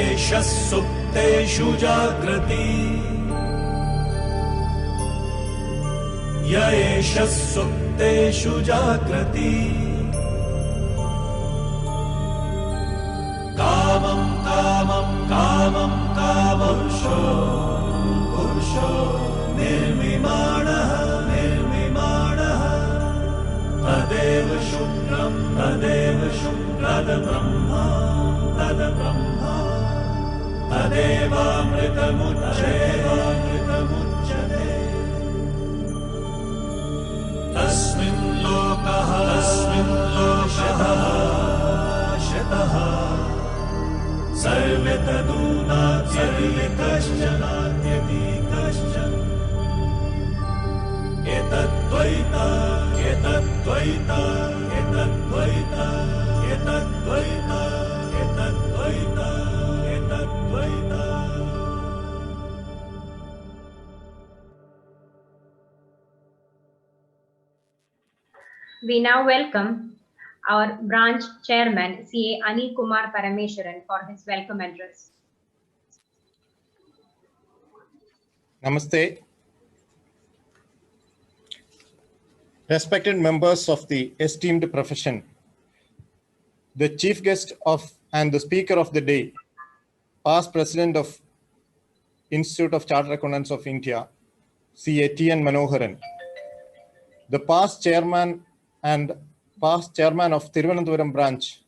एष सुप्तेषु जाग्रति य एष सुप्तेषु जाग्रति कामं कामं कामं कामपुरुषो पुरुषो निर्विमाणः निर्विमाणः तदेव शुक्रं तद्ब्रह्मा तदेवामृतमुच्यते तस्मिन् लोकः शतः सर्वे तदूनात्यपि कश्चन एतद्द्वैता एतद्द्वैता एतद्द्वैता एतद्द्वैता एतद्द्वैता एतद्द्वैता. We now welcome our branch chairman, CA Anil Kumar Parameswaran, for his welcome address. Namaste. Respected members of the esteemed profession, the chief guest of and the speaker of the day, past president of Institute of Chartered Accountants of India, CA T.N. Manoharan, the past chairman of Thiruvananthapuram branch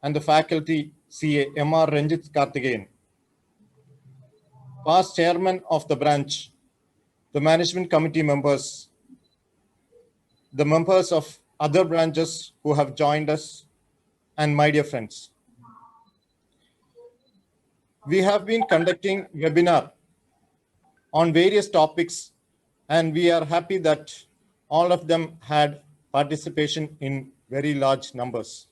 and the faculty, CA M.R. Ranjit Karthikeyan, past chairman of the branch, the management committee members, the members of other branches who have joined us, and my dear friends. We have been conducting webinar on various topics, and we are happy that all of them had participation in very large numbers.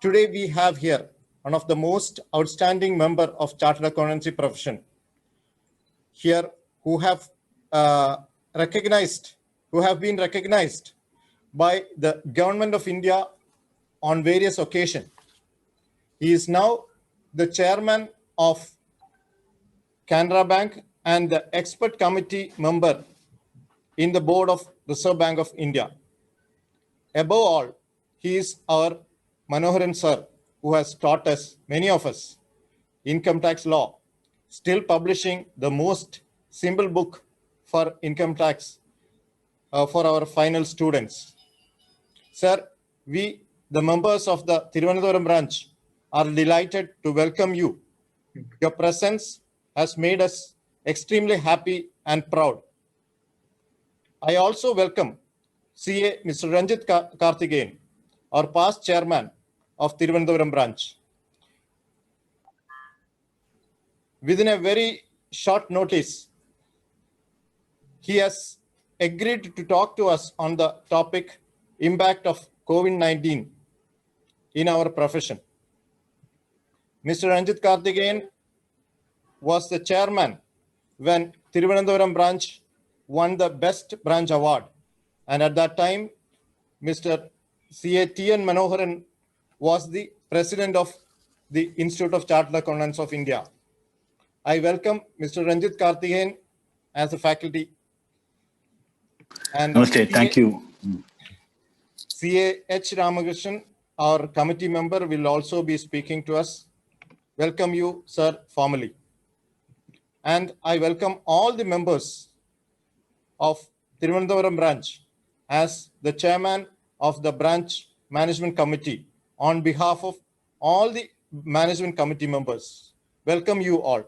Today we have here one of the most outstanding member of Chartered Accountancy profession here who have been recognized by the Government of India on various occasions. He is now the chairman of Canara Bank and the expert committee member in the board of Reserve Bank of India. Above all, he is our Manoharan sir, who has taught us, many of us, income tax law, still publishing the most simple book for income tax for our final students. Sir, we, the members of the Thiruvananthapuram branch, are delighted to welcome you. Your presence has made us extremely happy and proud. I also welcome CA Mr. Ranjit Karthikeyan, our past chairman of Thiruvananthapuram branch. Within a very short notice, he has agreed to talk to us on the topic impact of COVID-19 in our profession. Mr. Ranjit Karthikeyan was the chairman when Thiruvananthapuram branch won the Best Branch Award. And at that time, Mr. C.A. T.N. Manoharan was the president of the Institute of Chartered Accountants of India. I welcome Mr. Ranjit Karthikeyan as a faculty. And Namaste, thank you. C.A. H. Ramakrishnan, our committee member, will also be speaking to us. Welcome you, sir, formally. And I welcome all the members of Thiruvananthapuram branch as the chairman of the branch management committee on behalf of all the management committee members. Welcome you all.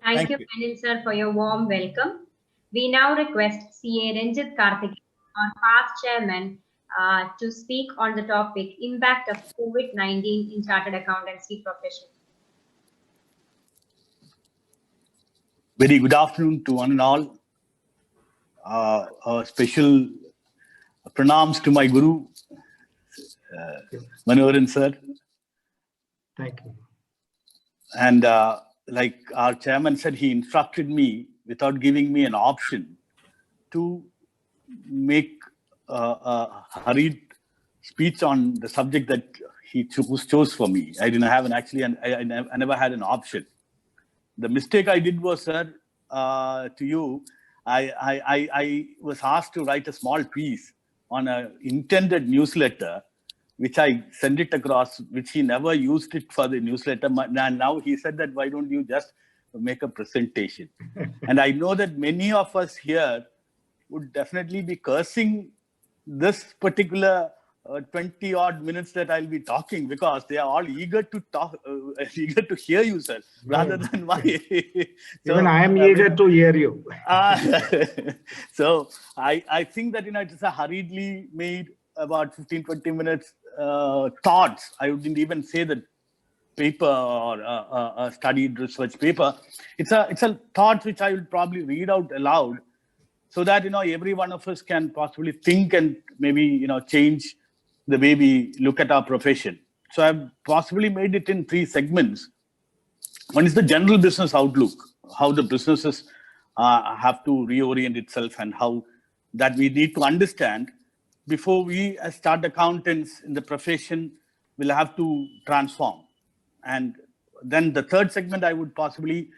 Thank you, Anil sir, for your warm welcome. We now request CA Ranjit Karthikeyan, our past chairman, to speak on the topic impact of COVID-19 in chartered accountancy profession. Very good afternoon to one and all. A special pranams to my Guru, Manoharan sir. Thank you. And like our chairman said, he instructed me without giving me an option to make a hurried speech on the subject that he chose for me. I didn't have I never had an option. The mistake I did was, sir, to you, I was asked to write a small piece on an intended newsletter, which I sent it across, which he never used it for the newsletter. And now he said that, why don't you just make a presentation? And I know that many of us here would definitely be cursing this particular 20 odd minutes that I'll be talking, because they are all eager to talk, eager to hear you, sir, rather than my. So, even I am eager to hear you. So I think that, it's a hurriedly made about 15-20 minutes thoughts. I wouldn't even say that paper or a studied research paper. It's a thought which I will probably read out aloud, so that every one of us can possibly think and maybe change the way we look at our profession. So I've possibly made it in 3 segments. One is the general business outlook, how the businesses have to reorient itself, and how that we need to understand before we, as start accountants in the profession, will have to transform. And then the third segment, I would possibly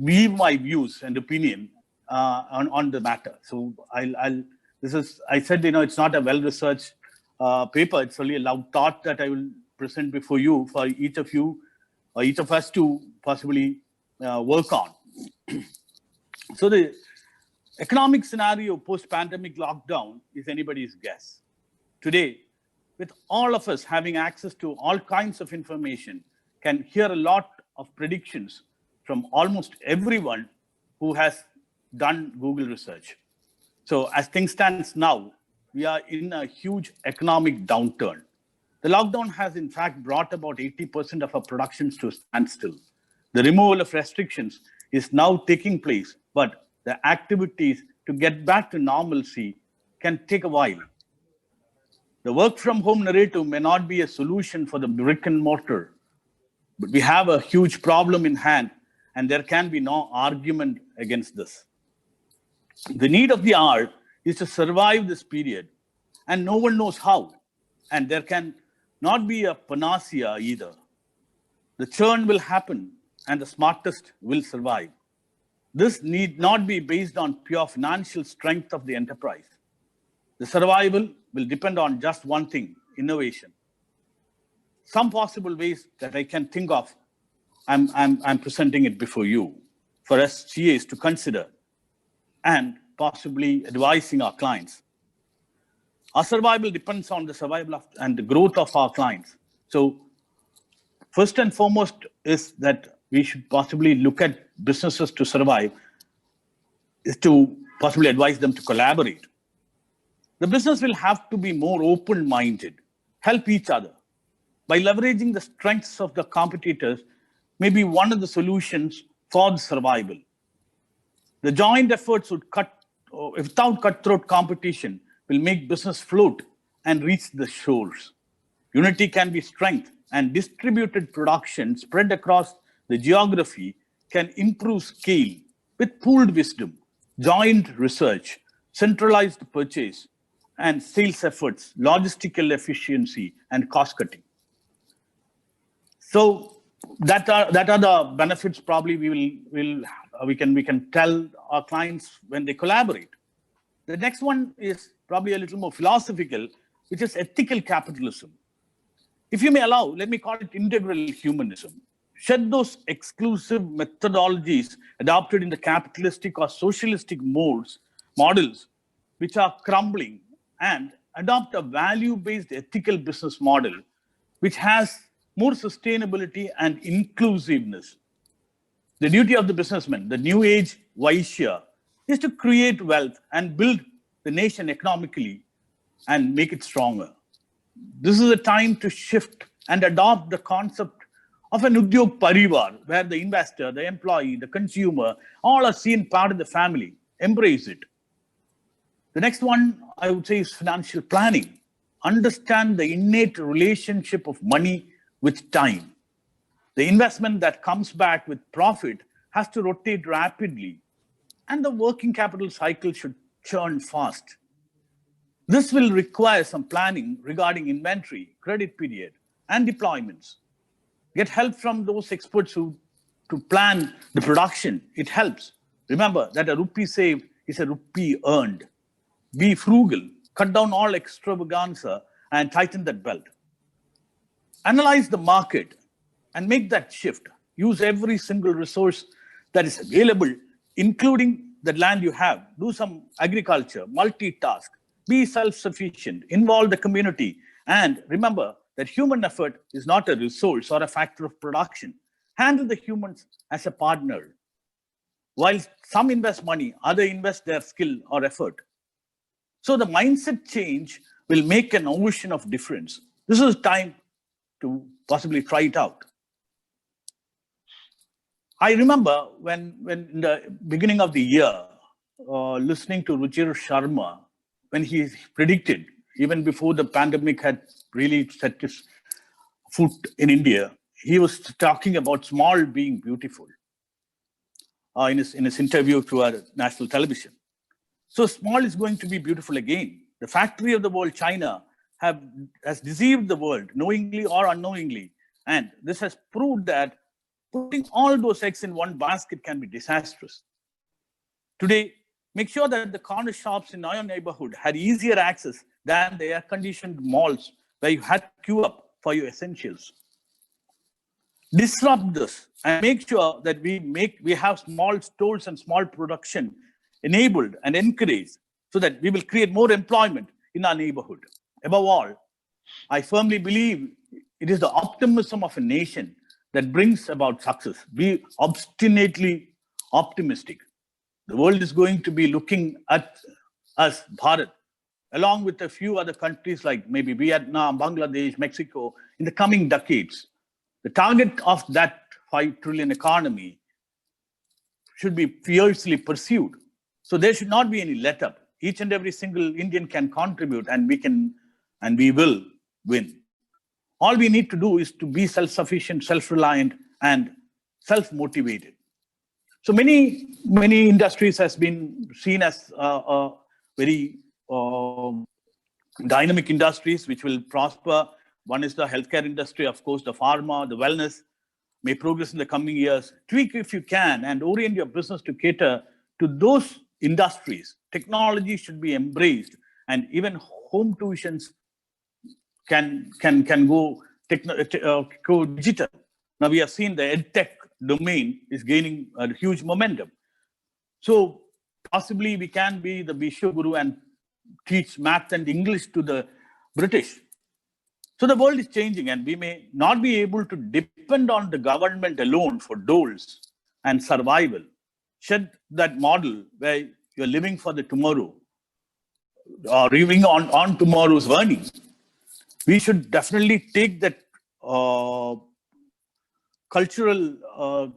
weave my views and opinion on the matter. So I said, it's not a well-researched paper. It's only a loud thought that I will present before you, for each of you, or each of us to possibly work on. So the economic scenario post-pandemic lockdown is anybody's guess. Today, with all of us having access to all kinds of information, can hear a lot of predictions from almost everyone who has done Google research. So as things stand now, we are in a huge economic downturn. The lockdown has in fact brought about 80% of our productions to a standstill. The removal of restrictions is now taking place, but the activities to get back to normalcy can take a while. The work from home narrative may not be a solution for the brick and mortar, but we have a huge problem in hand, and there can be no argument against this. The need of the hour is to survive this period, and no one knows how, and there can not be a panacea either. The churn will happen, and the smartest will survive. This need not be based on pure financial strength of the enterprise. The survival will depend on just one thing: innovation. Some possible ways that I can think of, I'm presenting it before you for us GAs to consider, and possibly advising our clients. Our survival depends on the survival of and the growth of our clients. So first and foremost is that we should possibly look at businesses to survive, is to possibly advise them to collaborate. The business will have to be more open-minded, help each other. By leveraging the strengths of the competitors may be one of the solutions for the survival. The joint efforts without cutthroat competition will make business float and reach the shores. Unity can be strength, and distributed production spread across the geography can improve scale with pooled wisdom, joint research, centralized purchase, and sales efforts, logistical efficiency, and cost cutting. So that are the benefits probably we can tell our clients when they collaborate. The next one is probably a little more philosophical, which is ethical capitalism. If you may allow, let me call it integral humanism. Shed those exclusive methodologies adopted in the capitalistic or socialistic models, which are crumbling, and adopt a value-based ethical business model, which has more sustainability and inclusiveness. The duty of the businessman, the new age Vaishya, is to create wealth and build the nation economically and make it stronger. This is a time to shift and adopt the concept of an Udyog Parivar, where the investor, the employee, the consumer, all are seen part of the family. Embrace it. The next one, I would say, is financial planning. Understand the innate relationship of money with time. The investment that comes back with profit has to rotate rapidly, and the working capital cycle should churn fast. This will require some planning regarding inventory, credit period, and deployments. Get help from those experts who to plan the production. It helps. Remember that a rupee saved is a rupee earned. Be frugal, cut down all extravaganza and tighten that belt. Analyze the market and make that shift. Use every single resource that is available, including the land you have. Do some agriculture, multitask, be self-sufficient, involve the community, and remember that human effort is not a resource or a factor of production. Handle the humans as a partner. While some invest money, others invest their skill or effort. So the mindset change will make an ocean of difference. This is time to possibly try it out. I remember when in the beginning of the year, listening to Ruchir Sharma, when he predicted, even before the pandemic had really set its foot in India, he was talking about small being beautiful in his interview to our national television. So small is going to be beautiful again. The factory of the world, China, has deceived the world, knowingly or unknowingly. And this has proved that putting all those eggs in one basket can be disastrous. Today, make sure that the corner shops in your neighborhood had easier access than the air-conditioned malls where you had to queue up for your essentials. Disrupt this and make sure that we have small stores and small production enabled and encouraged so that we will create more employment in our neighborhood. Above all, I firmly believe it is the optimism of a nation that brings about success. Be obstinately optimistic. The world is going to be looking at us, Bharat, along with a few other countries like maybe Vietnam, Bangladesh, Mexico, in the coming decades. The target of that 5 trillion economy should be fiercely pursued. So there should not be any let up. Each and every single Indian can contribute, and we will win. All we need to do is to be self-sufficient, self-reliant, and self-motivated. So many industries has been seen as very dynamic industries which will prosper. One is the healthcare industry, of course, the pharma, the wellness may progress in the coming years. Tweak if you can and orient your business to cater to those industries. Technology should be embraced, and even home tuitions can go digital. Now we have seen the EdTech domain is gaining a huge momentum. So possibly we can be the Vishwaguru and teach math and English to the British. So the world is changing, and we may not be able to depend on the government alone for doles and survival. Shed that model where you're living for the tomorrow or living on tomorrow's earnings. We should definitely take that cultural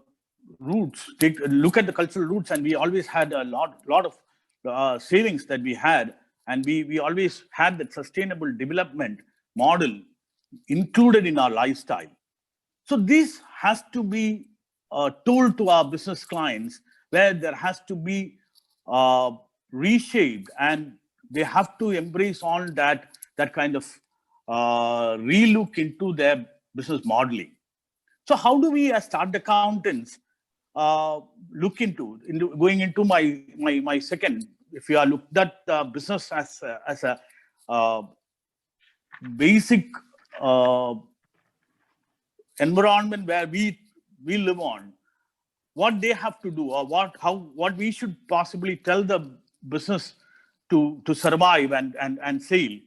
roots, look at the cultural roots, and we always had a lot of savings that we had, and we always had that sustainable development model included in our lifestyle. So this has to be told to our business clients, where there has to be reshaped, and they have to embrace on that kind of relook into their business modeling. So how do we as chartered accountants look into going into my second, if you are looked at business as a basic environment where we live on, what they have to do, or what we should possibly tell the business to survive and sail.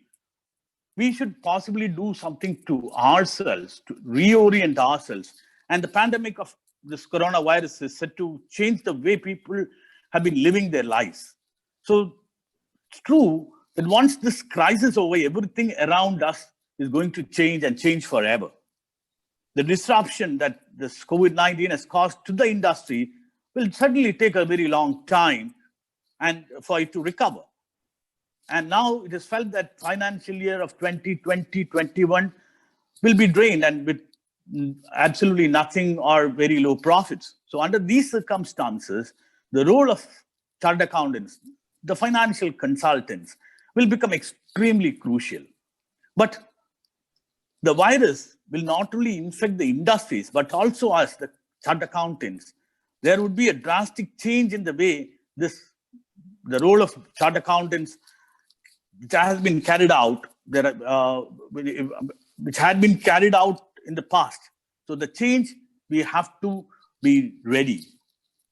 We should possibly do something to ourselves, to reorient ourselves. And the pandemic of this coronavirus is set to change the way people have been living their lives. So it's true that once this crisis is over, everything around us is going to change and change forever. The disruption that this COVID-19 has caused to the industry will certainly take a very long time and for it to recover. And now it is felt that financial year of 2020-21 will be drained and with absolutely nothing or very low profits. So under these circumstances, the role of chartered accountants, the financial consultants, will become extremely crucial. But The virus will not only infect the industries, but also us, the chartered accountants. There would be a drastic change in the way the role of chartered accountants, which has been carried out, which had been carried out in the past. So the change, we have to be ready.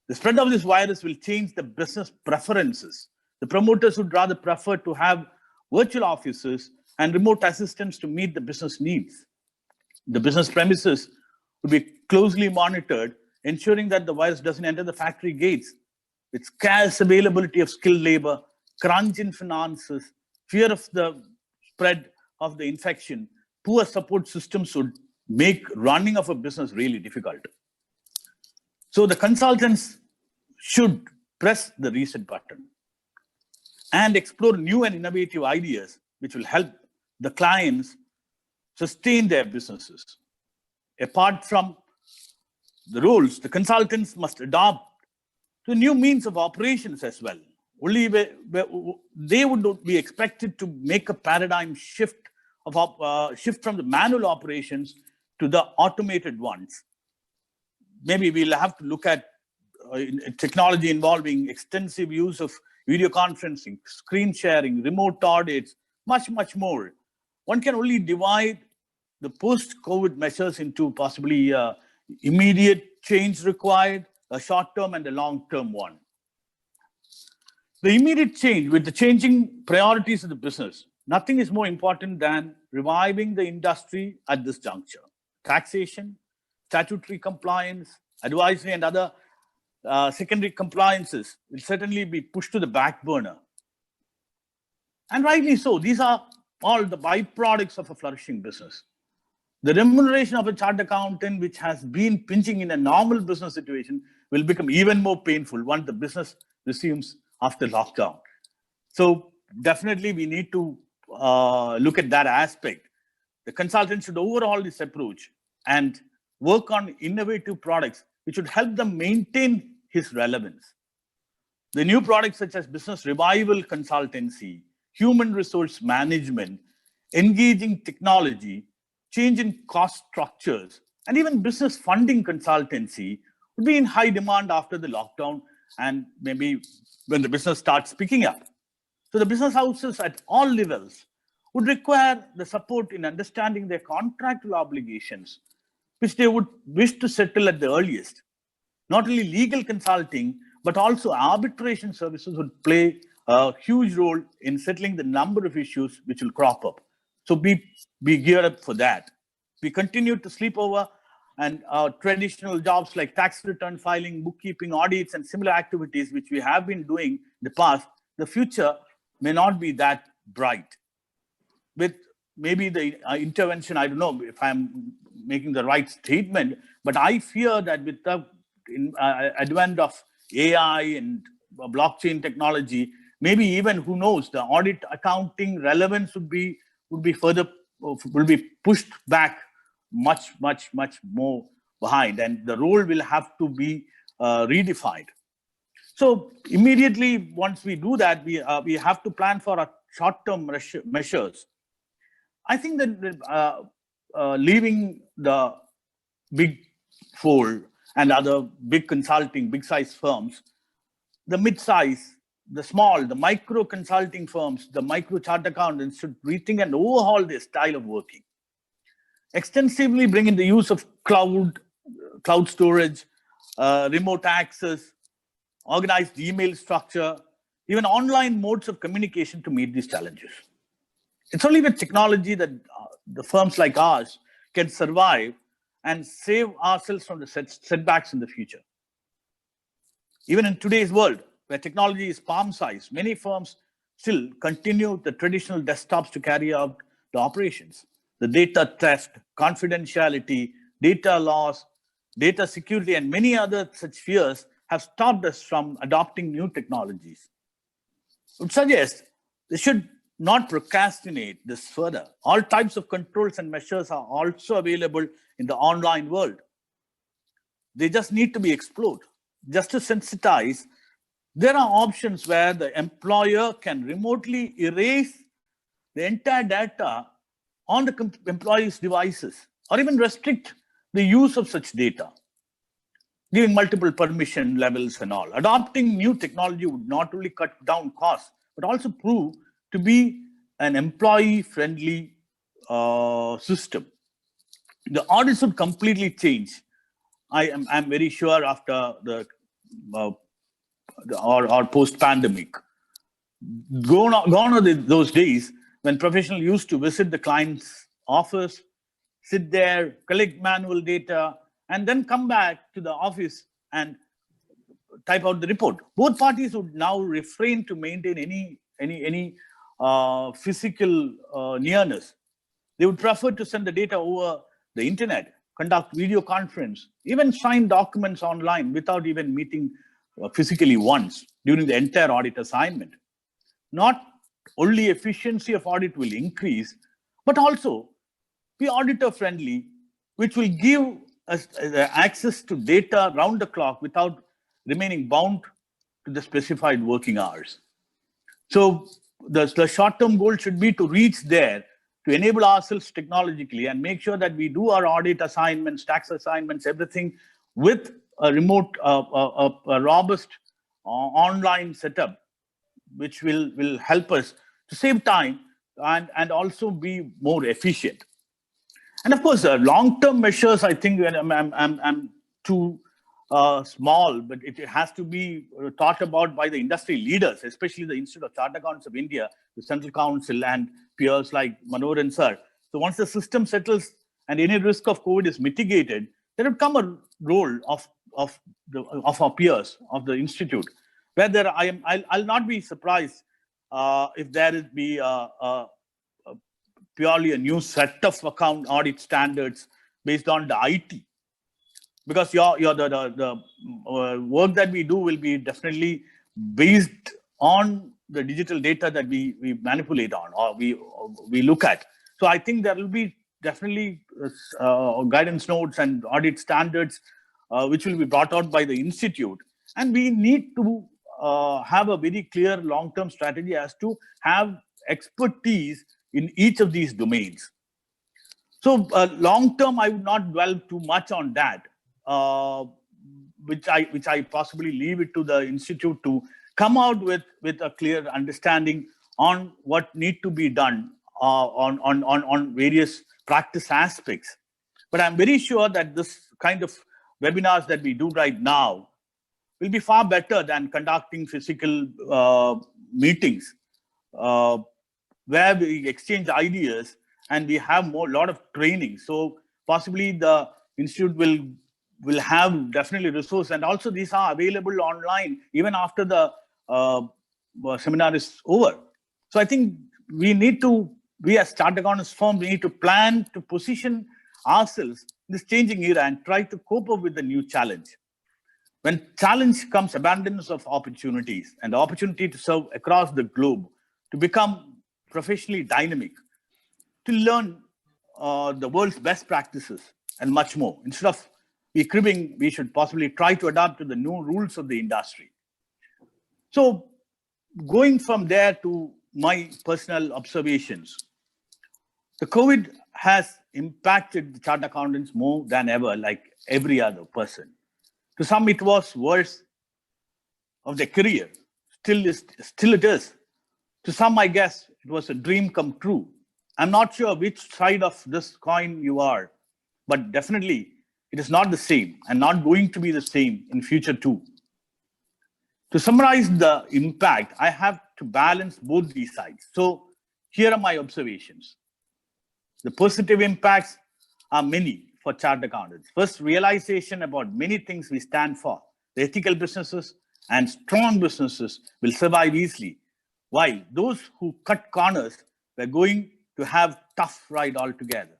The spread of this virus will change the business preferences. The promoters would rather prefer to have virtual offices and remote assistance to meet the business needs. The business premises would be closely monitored, ensuring that the virus doesn't enter the factory gates. With scarce availability of skilled labor, crunch in finances, fear of the spread of the infection, poor support systems would make running of a business really difficult. So the consultants should press the reset button and explore new and innovative ideas which will help the clients sustain their businesses. Apart from the roles, the consultants must adopt to new means of operations as well. Only they would be expected to make a paradigm shift from the manual operations to the automated ones. Maybe we'll have to look at technology involving extensive use of video conferencing, screen sharing, remote audits, much, much more. One can only divide the post-COVID measures into possibly immediate change required, a short-term and a long-term one. The immediate change, with the changing priorities of the business, nothing is more important than reviving the industry at this juncture. Taxation, statutory compliance, advisory and other secondary compliances will certainly be pushed to the back burner. And rightly so. These are all the byproducts of a flourishing business. The remuneration of a chartered accountant, which has been pinching in a normal business situation, will become even more painful once the business resumes after lockdown. So definitely we need to look at that aspect. The consultant should overhaul this approach and work on innovative products which would help them maintain his relevance. The new products such as business revival consultancy, human resource management, engaging technology, change in cost structures, and even business funding consultancy would be in high demand after the lockdown and maybe when the business starts picking up. So the business houses at all levels would require the support in understanding their contractual obligations, which they would wish to settle at the earliest. Not only legal consulting, but also arbitration services would play a huge role in settling the number of issues which will crop up. So be geared up for that. We continue to sleep over and traditional jobs like tax return filing, bookkeeping, audits, and similar activities which we have been doing in the past, the future may not be that bright. With maybe the intervention, I don't know if I'm making the right statement, but I fear that with the advent of AI and blockchain technology, maybe even, who knows, the audit accounting relevance will be pushed back much more behind, and the role will have to be redefined. So immediately once we do that, we have to plan for our short-term measures. I think that leaving the big four and other big consulting, big size firms, the mid-size, the small, the micro consulting firms, the micro chartered accountants should rethink and overhaul their style of working. Extensively bring in the use of cloud storage, remote access, organized email structure, even online modes of communication to meet these challenges. It's only with technology that the firms like ours can survive and save ourselves from the setbacks in the future. Even in today's world, where technology is palm-sized, many firms still continue the traditional desktops to carry out the operations. The data theft, confidentiality, data loss, data security, and many other such fears have stopped us from adopting new technologies. I would suggest they should not procrastinate this further. All types of controls and measures are also available in the online world. They just need to be explored. Just to sensitize, there are options where the employer can remotely erase the entire data on the employees' devices, or even restrict the use of such data, giving multiple permission levels and all. Adopting new technology would not only cut down costs, but also prove to be an employee-friendly system. The audits would completely change. I'm very sure after the or post-pandemic. Gone are those days when professionals used to visit the client's office, sit there, collect manual data, and then come back to the office and type out the report. Both parties would now refrain to maintain any physical nearness. They would prefer to send the data over the internet, conduct video conference, even sign documents online without even meeting physically once during the entire audit assignment. Not only efficiency of audit will increase, but also be auditor friendly, which will give us access to data round the clock without remaining bound to the specified working hours. So the short-term goal should be to reach there, to enable ourselves technologically and make sure that we do our audit assignments, tax assignments, everything with a remote, a robust online setup, which will help us to save time and also be more efficient. And of course, long-term measures, I think I'm too small, but it has to be thought about by the industry leaders, especially the Institute of Chartered Accountants of India, the Central Council, and peers like Manoharan sir. So once the system settles and any risk of COVID is mitigated, there will come a role of our peers of the institute, where I'll not be surprised if there will be purely a new set of account audit standards based on the IT, because the work that we do will be definitely based on the digital data that we manipulate on or we look at. So I think there will be definitely guidance notes and audit standards which will be brought out by the institute, and we need to have a very clear long-term strategy as to have expertise in each of these domains. So long-term, I would not dwell too much on that, which I possibly leave it to the institute to come out with a clear understanding on what need to be done on various practice aspects. But I'm very sure that this kind of webinars that we do right now will be far better than conducting physical meetings where we exchange ideas and we have lot of training. So possibly the institute will have definitely resources, and also these are available online even after the seminar is over. So I think we as Chartered Accountants firm, we need to plan to position ourselves in this changing era and try to cope up with the new challenge. When challenge comes, abundance of opportunities and the opportunity to serve across the globe, to become professionally dynamic, to learn the world's best practices and much more. Instead of cribbing, we should possibly try to adapt to the new rules of the industry. So going from there to my personal observations, the COVID has impacted the chartered accountants more than ever, like every other person. To some, it was worse of their career. Still it is. To some, I guess, it was a dream come true. I'm not sure which side of this coin you are, but definitely it is not the same and not going to be the same in future too. To summarize the impact, I have to balance both these sides. So here are my observations. The positive impacts are many for chartered accountants. First, realization about many things we stand for. The ethical businesses and strong businesses will survive easily, while those who cut corners were going to have tough ride altogether.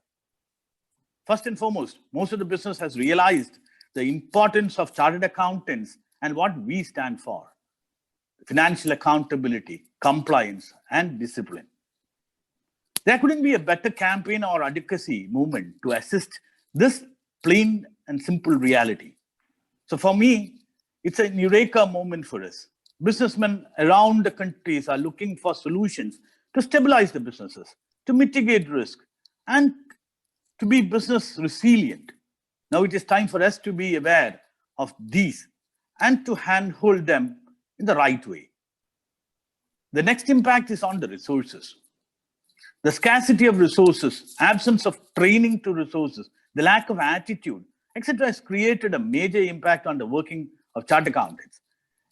First and foremost, most of the business has realized the importance of chartered accountants and what we stand for: financial accountability, compliance, and discipline. There couldn't be a better campaign or advocacy movement to assist this plain and simple reality. So for me, it's a eureka moment for us. Businessmen around the countries are looking for solutions to stabilize the businesses, to mitigate risk, and to be business resilient. Now it is time for us to be aware of these and to handhold them in the right way. The next impact is on the resources. The scarcity of resources, absence of training to resources, the lack of attitude, etc. has created a major impact on the working of chartered accountants.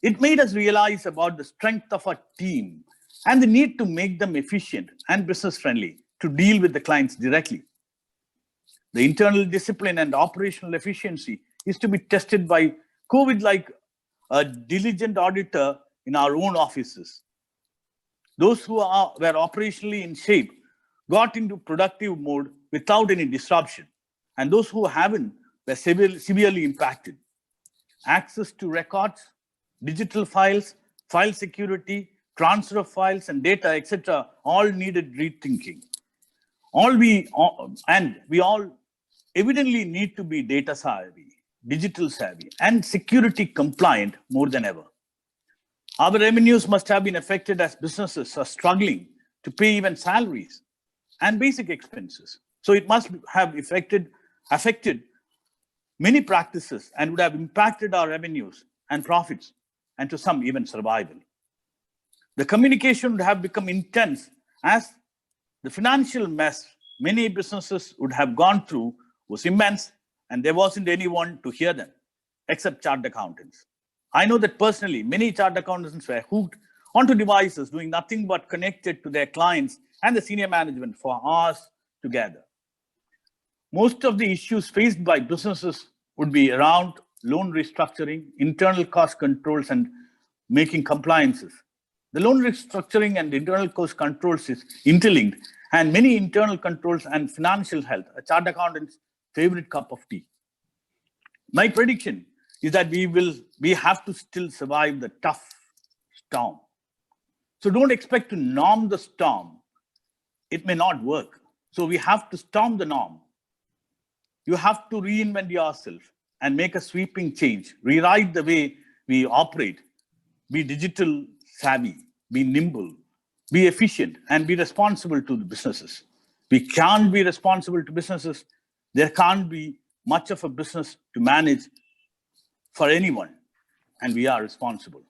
It made us realize about the strength of our team and the need to make them efficient and business friendly to deal with the clients directly. The internal discipline and operational efficiency is to be tested by COVID like a diligent auditor in our own offices. Those who were operationally in shape got into productive mode without any disruption, and those who haven't were severely impacted. Access to records, digital files, file security, transfer of files and data, etc., all needed rethinking. We all evidently need to be data savvy, digital savvy, and security compliant more than ever. Our revenues must have been affected as businesses are struggling to pay even salaries and basic expenses. So it must have affected many practices and would have impacted our revenues and profits, and to some even survival. The communication would have become intense as the financial mess many businesses would have gone through was immense, and there wasn't anyone to hear them except chartered accountants. I know that personally, many chartered accountants were hooked onto devices doing nothing but connected to their clients and the senior management for hours together. Most of the issues faced by businesses would be around loan restructuring, internal cost controls, and making compliances. The loan restructuring and internal cost controls is interlinked, and many internal controls and financial health, a chartered accountant's favorite cup of tea. My prediction is that we have to still survive the tough storm. So don't expect to norm the storm. It may not work. So we have to storm the norm. You have to reinvent yourself and make a sweeping change, rewrite the way we operate, be digital savvy, be nimble, be efficient, and be responsible to the businesses. We can't be responsible to businesses. There can't be much of a business to manage for anyone, and we are responsible.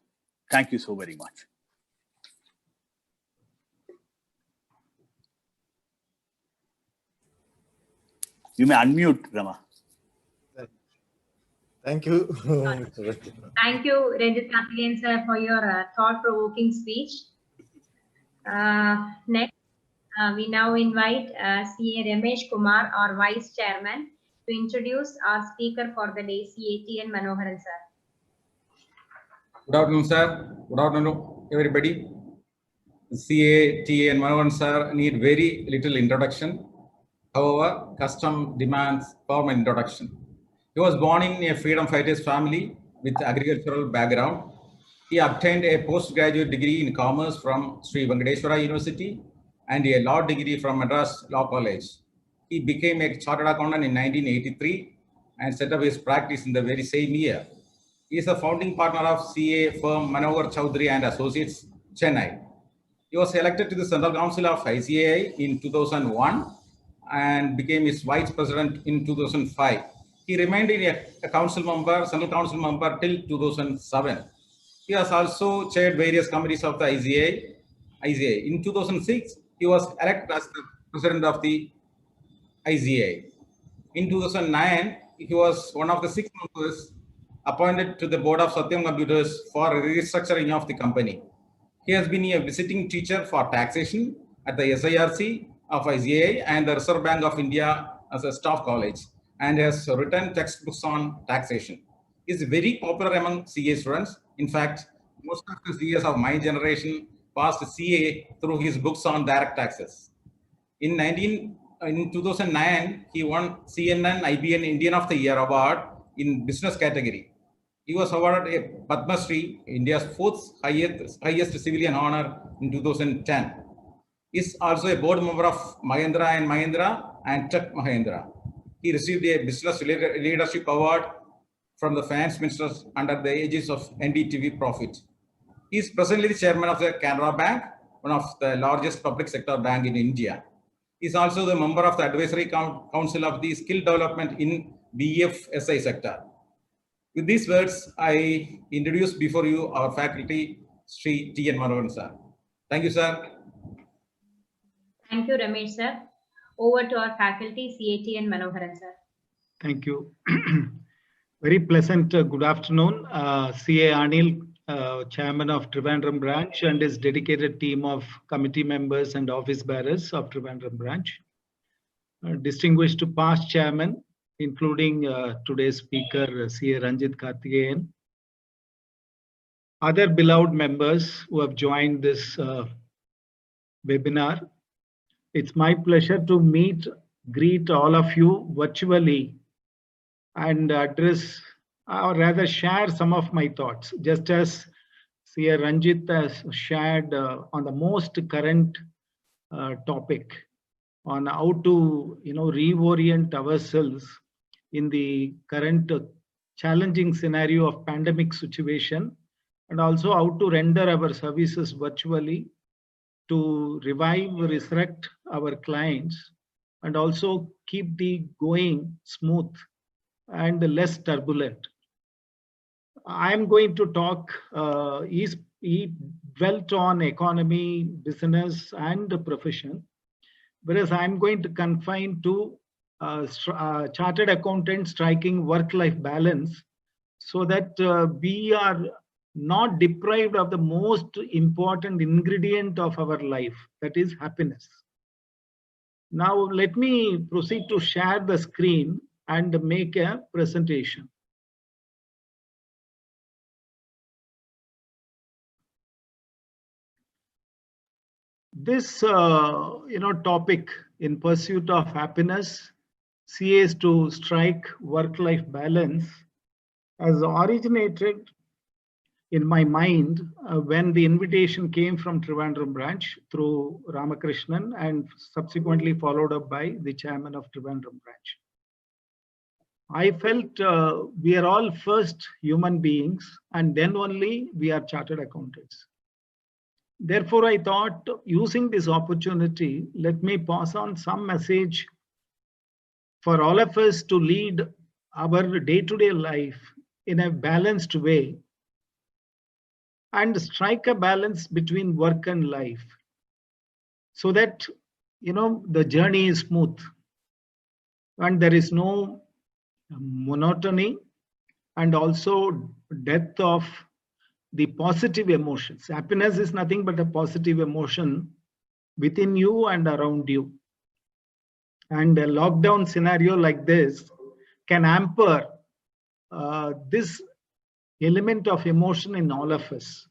Thank you so very much. You may unmute, Rama. Thank you. Thank you, Ranjit Karthikeyan sir, for your thought-provoking speech. Next, we now invite CA Ramesh Kumar, our Vice Chairman, to introduce our speaker for the day, CA T.N. Manoharan sir. Good afternoon, sir. Good afternoon, everybody. CA T.N. Manoharan sir need very little introduction. However, custom demands formal introduction. He was born in a freedom fighters family with agricultural background. He obtained a postgraduate degree in commerce from Sri Venkateswara University and a law degree from Madras Law College. He became a chartered accountant in 1983 and set up his practice in the very same year. He is a founding partner of CA firm Manohar Chowdhury and Associates, Chennai. He was elected to the Central Council of ICAI in 2001 and became its vice president in 2005. He remained a council member, Central Council member till 2007. He has also chaired various committees of the ICAI. In 2006, he was elected as the president of the ICAI. In 2009, he was one of the 6 members appointed to the board of Satyam Computers for restructuring of the company. He has been a visiting teacher for taxation at the SIRC of ICAI and the Reserve Bank of India as a staff college, and has written textbooks on taxation. He is very popular among CA students. In fact, most of the CAs of my generation passed CA through his books on direct taxes. In 2009, he won CNN IBN Indian of the Year award in business category. He was awarded a Padma Shri, India's 4th highest civilian honor, in 2010. He is also a board member of Mahindra & Mahindra and Tech Mahindra. He received a Business Leadership Award from the Finance Minister under the aegis of NDTV Profit. He is presently the chairman of the Canara Bank, one of the largest public sector bank in India. He is also the member of the Advisory Council of the Skill Development in BFSI sector. With these words, I introduce before you our faculty, Sri T. N. Manoharan sir. Thank you, sir. Thank you, Ramesh sir. Over to our faculty, CAT and Manoharan sir. Thank you. Very pleasant good afternoon. CA Anil, Chairman of Trivandrum Branch, and his dedicated team of committee members and office bearers of Trivandrum Branch. Distinguished past chairman, including today's speaker, CA Ranjit Karthikeyan. Other beloved members who have joined this webinar. It's my pleasure to greet all of you virtually and address, or rather share some of my thoughts, just as CA Ranjit has shared on the most current topic on how to reorient ourselves in the current challenging scenario of pandemic situation, and also how to render our services virtually to resurrect our clients, and also keep the going smooth and less turbulent. I'm going to talk, he dwelt on economy, business, and profession, whereas I'm going to confine to chartered accountants striking work-life balance, so that we are not deprived of the most important ingredient of our life, that is happiness. Now let me proceed to share the screen and make a presentation. This topic, in pursuit of happiness, CAs to strike work-life balance, has originated in my mind when the invitation came from Trivandrum Branch through Ramakrishnan, and subsequently followed up by the chairman of Trivandrum Branch. I felt we are all first human beings, and then only we are chartered accountants. Therefore, I thought, using this opportunity, let me pass on some message for all of us to lead our day-to-day life in a balanced way and strike a balance between work and life, so that the journey is smooth and there is no monotony, and also depth of the positive emotions. Happiness is nothing but a positive emotion within you and around you. And a lockdown scenario like this can hamper this element of emotion in all of us.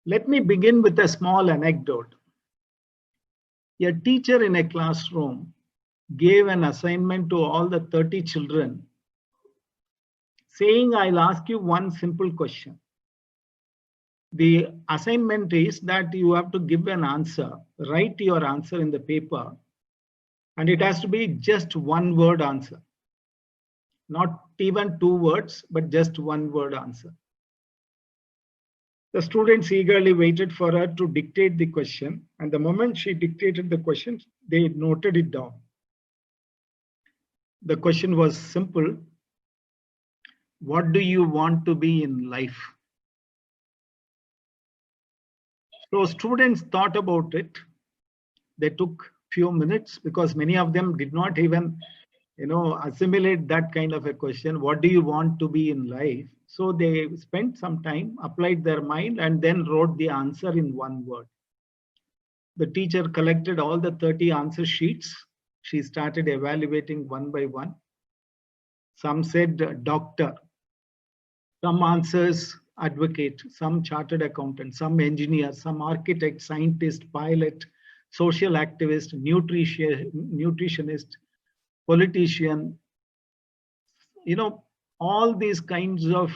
Let me begin with a small anecdote. A teacher in a classroom gave an assignment to all the 30 children, saying, I'll ask you one simple question. The assignment is that you have to give an answer, write your answer in the paper, and it has to be just one word answer. Not even 2 words, but just 1 word answer. The students eagerly waited for her to dictate the question, and the moment she dictated the question, they noted it down. The question was simple. What do you want to be in life? So students thought about it. They took few minutes, because many of them did not even assimilate that kind of a question. What do you want to be in life? So they spent some time, applied their mind, and then wrote the answer in 1 word. The teacher collected all the 30 answer sheets. She started evaluating one by one. Some said doctor, some answers advocate, some chartered accountant, some engineer, some architect, scientist, pilot, social activist, nutritionist, politician. All these kinds of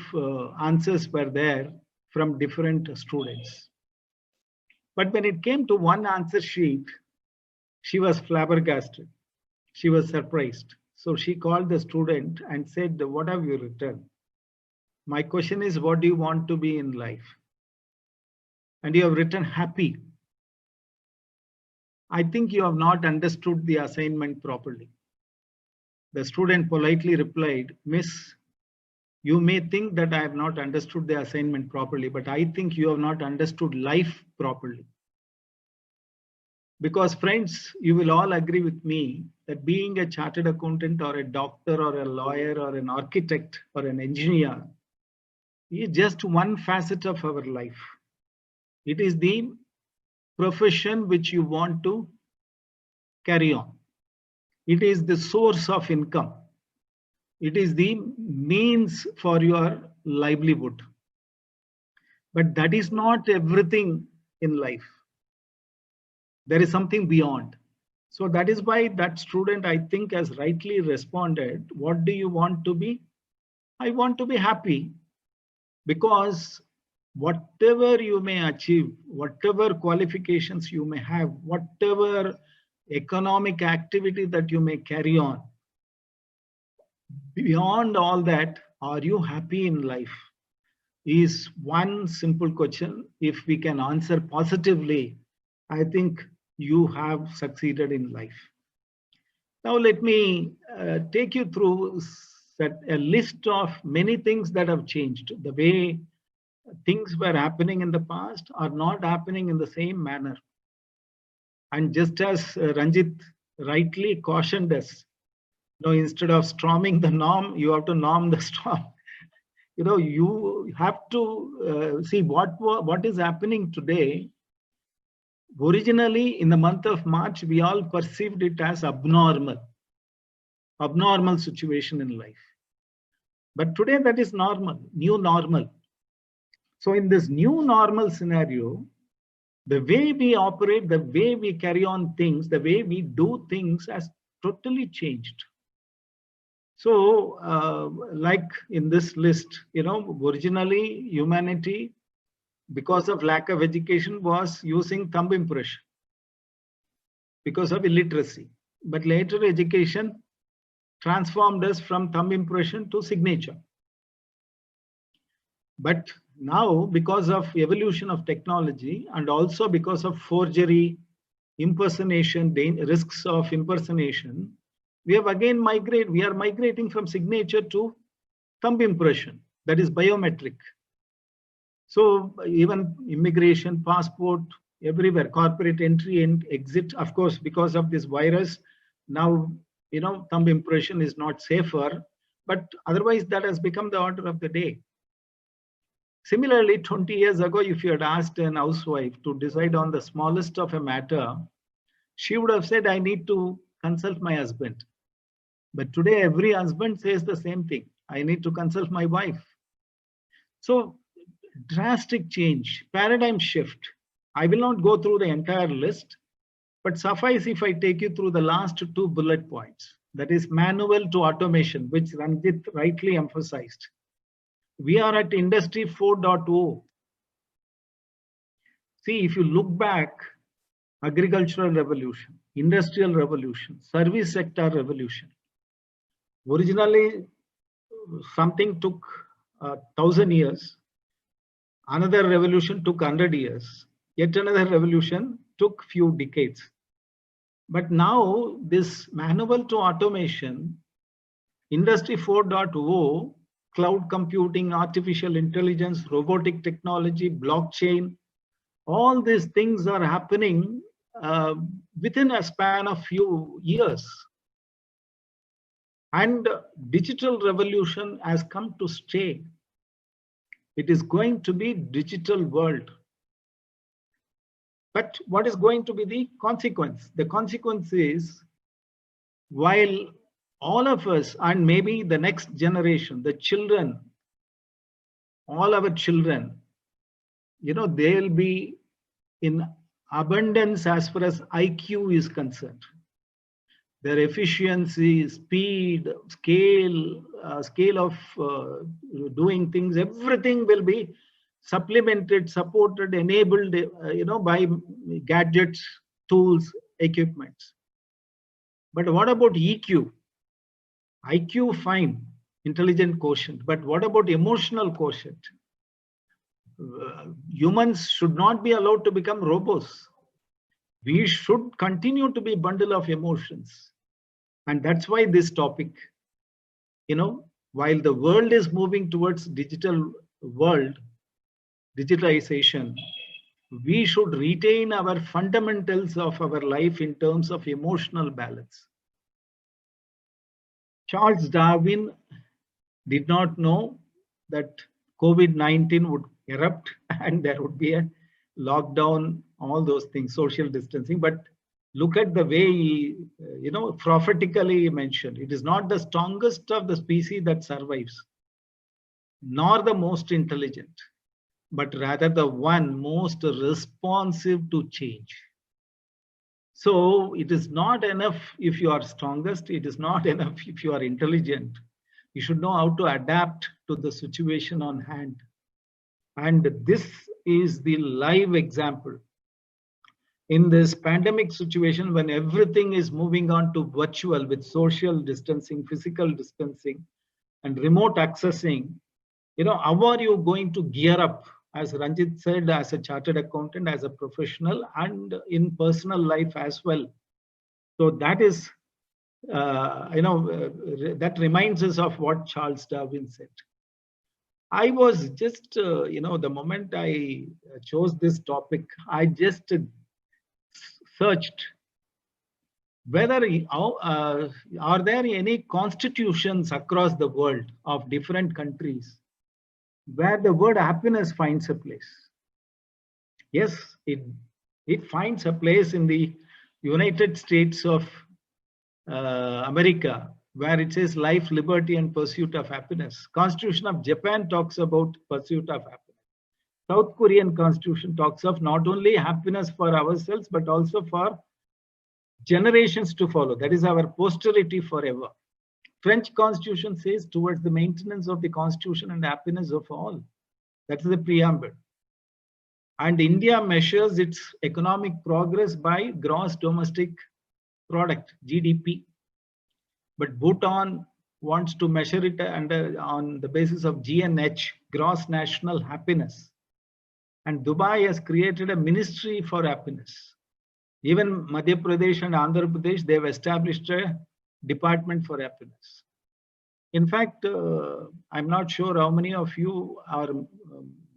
answers were there from different students. But when it came to one answer sheet, she was flabbergasted. She was surprised. So she called the student and said, what have you written? My question is, what do you want to be in life? And you have written happy. I think you have not understood the assignment properly. The student politely replied, Miss, you may think that I have not understood the assignment properly, but I think you have not understood life properly. Because friends, you will all agree with me that being a chartered accountant or a doctor or a lawyer or an architect or an engineer is just one facet of our life. It is the profession which you want to carry on. It is the source of income. It is the means for your livelihood. But that is not everything in life. There is something beyond. So that is why that student, I think, has rightly responded. What do you want to be? I want to be happy, because whatever you may achieve, whatever qualifications you may have, whatever economic activity that you may carry on, beyond all that, are you happy in life? Is one simple question. If we can answer positively, I think you have succeeded in life. Now let me take you through a list of many things that have changed. The way things were happening in the past are not happening in the same manner. And just as Ranjit rightly cautioned us, instead of storming the norm, you have to norm the storm. You have to see what is happening today. Originally, in the month of March, we all perceived it as abnormal situation in life. But today that is normal, new normal. So in this new normal scenario, the way we operate, the way we carry on things, the way we do things has totally changed. So like in this list, originally humanity, because of lack of education, was using thumb impression because of illiteracy. But later education transformed us from thumb impression to signature. But now, because of evolution of technology and also because of forgery, impersonation, risks of impersonation, we are migrating from signature to thumb impression, that is biometric. So even immigration, passport, everywhere, corporate entry and exit, of course, because of this virus, now, thumb impression is not safer, but otherwise that has become the order of the day. Similarly, 20 years ago, if you had asked an housewife to decide on the smallest of a matter, she would have said, I need to consult my husband. But today, every husband says the same thing. I need to consult my wife. So drastic change, paradigm shift. I will not go through the entire list, but suffice if I take you through the last 2 bullet points. That is manual to automation, which Ranjit rightly emphasized. We are at Industry 4.0. See, if you look back, agricultural revolution, industrial revolution, service sector revolution. Originally, something took 1,000 years. Another revolution took 100 years. Yet another revolution took few decades. But now this manual to automation, Industry 4.0, cloud computing, artificial intelligence, robotic technology, blockchain, all these things are happening within a span of few years. And digital revolution has come to stay. It is going to be digital world. But what is going to be the consequence? The consequence is, while all of us and maybe the next generation, the children, all our children, they'll be in abundance as far as IQ is concerned. Their efficiency, speed, scale of doing things, everything will be supplemented, supported, enabled, by gadgets, tools, equipments. But what about EQ? IQ, fine, intelligent quotient. But what about emotional quotient? Humans should not be allowed to become robots. We should continue to be a bundle of emotions. And that's why this topic, while the world is moving towards digital world, digitalization, we should retain our fundamentals of our life in terms of emotional balance. Charles Darwin did not know that COVID-19 would erupt and there would be a lockdown, all those things, social distancing. But look at the way he, prophetically mentioned, it is not the strongest of the species that survives, nor the most intelligent, but rather the one most responsive to change. So it is not enough if you are strongest, it is not enough if you are intelligent. You should know how to adapt to the situation on hand. And this is the live example. In this pandemic situation, when everything is moving on to virtual with social distancing, physical distancing, and remote accessing, how are you going to gear up, as Ranjit said, as a chartered accountant, as a professional, and in personal life as well? So that is, that reminds us of what Charles Darwin said. I was just, the moment I chose this topic, I just searched whether are there any constitutions across the world of different countries where the word happiness finds a place. Yes, it finds a place in the United States of America, where it says life, liberty, and pursuit of happiness. Constitution of Japan talks about pursuit of happiness. South Korean constitution talks of not only happiness for ourselves, but also for generations to follow. That is our posterity forever. French constitution says towards the maintenance of the constitution and happiness of all. That's the preamble. And India measures its economic progress by gross domestic product, GDP. But Bhutan wants to measure it on the basis of GNH, gross national happiness. And Dubai has created a ministry for happiness. Even Madhya Pradesh and Andhra Pradesh, they've established a department for happiness. In fact, I'm not sure how many of you are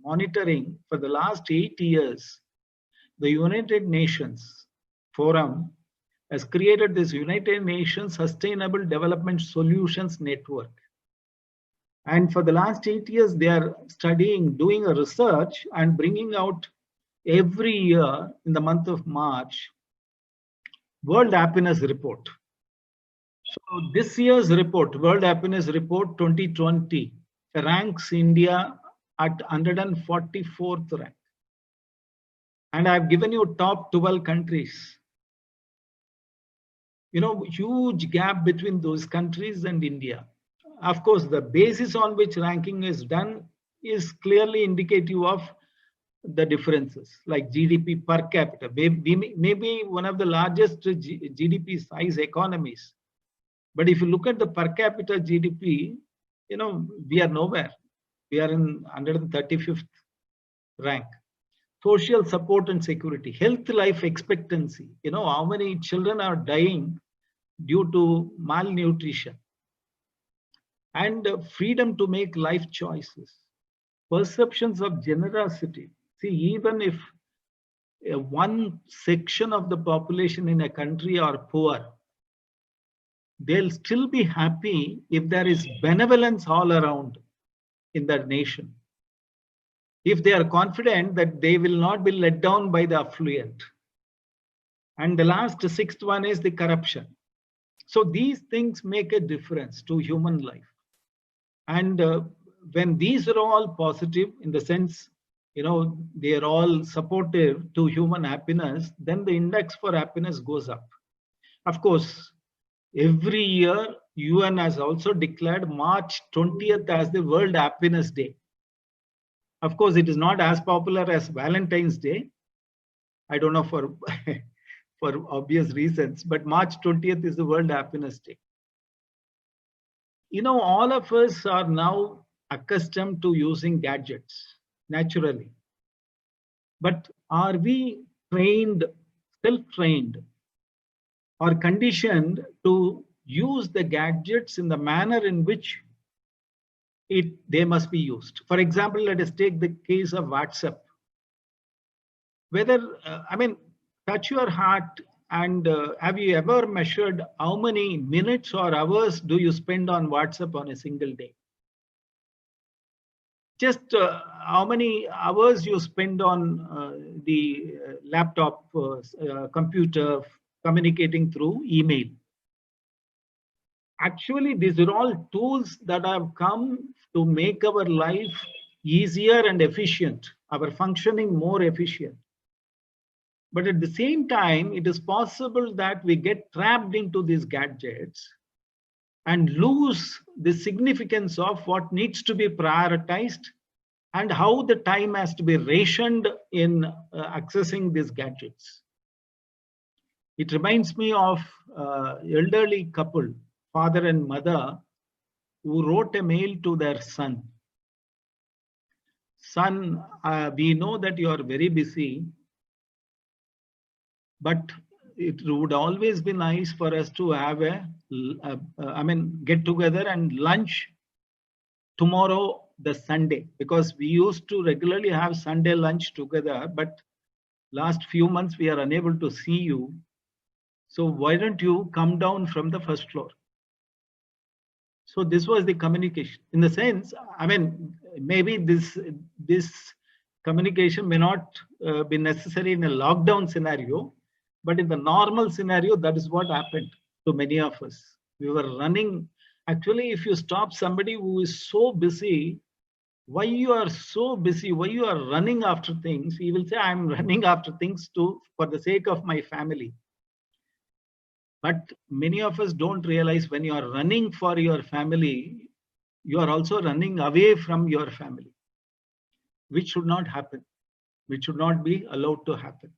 monitoring. For the last 8 years, the United Nations Forum has created this United Nations Sustainable Development Solutions Network. And for the last 8 years, they are studying, doing a research and bringing out every year in the month of March, World Happiness Report. So this year's report, World Happiness Report 2020, ranks India at 144th rank. And I've given you top 12 countries. Huge gap between those countries and India. Of course, the basis on which ranking is done is clearly indicative of the differences, like GDP per capita. Maybe one of the largest GDP size economies. But if you look at the per capita GDP, we are nowhere. We are in 135th rank. Social support and security, health life expectancy. How many children are dying due to malnutrition? And freedom to make life choices. Perceptions of generosity. See, even if one section of the population in a country are poor, they'll still be happy if there is benevolence all around in that nation. If they are confident that they will not be let down by the affluent. And the last, sixth one is the corruption. So these things make a difference to human life. And when these are all positive, in the sense, they are all supportive to human happiness, then the index for happiness goes up. Of course, every year, UN has also declared March 20th as the World Happiness Day. Of course, it is not as popular as Valentine's Day. I don't know for obvious reasons, but March 20th is the World Happiness Day. All of us are now accustomed to using gadgets naturally. But are we trained self-trained or conditioned to use the gadgets in the manner in which they must be used. For example, let us take the case of WhatsApp. Whether, touch your heart and have you ever measured how many minutes or hours do you spend on WhatsApp on a single day? Just how many hours you spend on the laptop, computer, communicating through email. Actually, these are all tools that have come to make our life easier and efficient, our functioning more efficient. But at the same time, it is possible that we get trapped into these gadgets and lose the significance of what needs to be prioritized and how the time has to be rationed in accessing these gadgets. It reminds me of elderly couple, father and mother, who wrote a mail to their son. Son, we know that you are very busy, but it would always be nice for us to have get together and lunch tomorrow, the Sunday, because we used to regularly have Sunday lunch together, but last few months we are unable to see you. So why don't you come down from the first floor? So this was the communication. In the sense, maybe this communication may not be necessary in a lockdown scenario, but in the normal scenario, that is what happened to many of us. We were running. Actually, if you stop somebody who is so busy, why you are so busy, why you are running after things, he will say, I'm running after things for the sake of my family. But many of us don't realize when you are running for your family, you are also running away from your family, which should not happen, which should not be allowed to happen.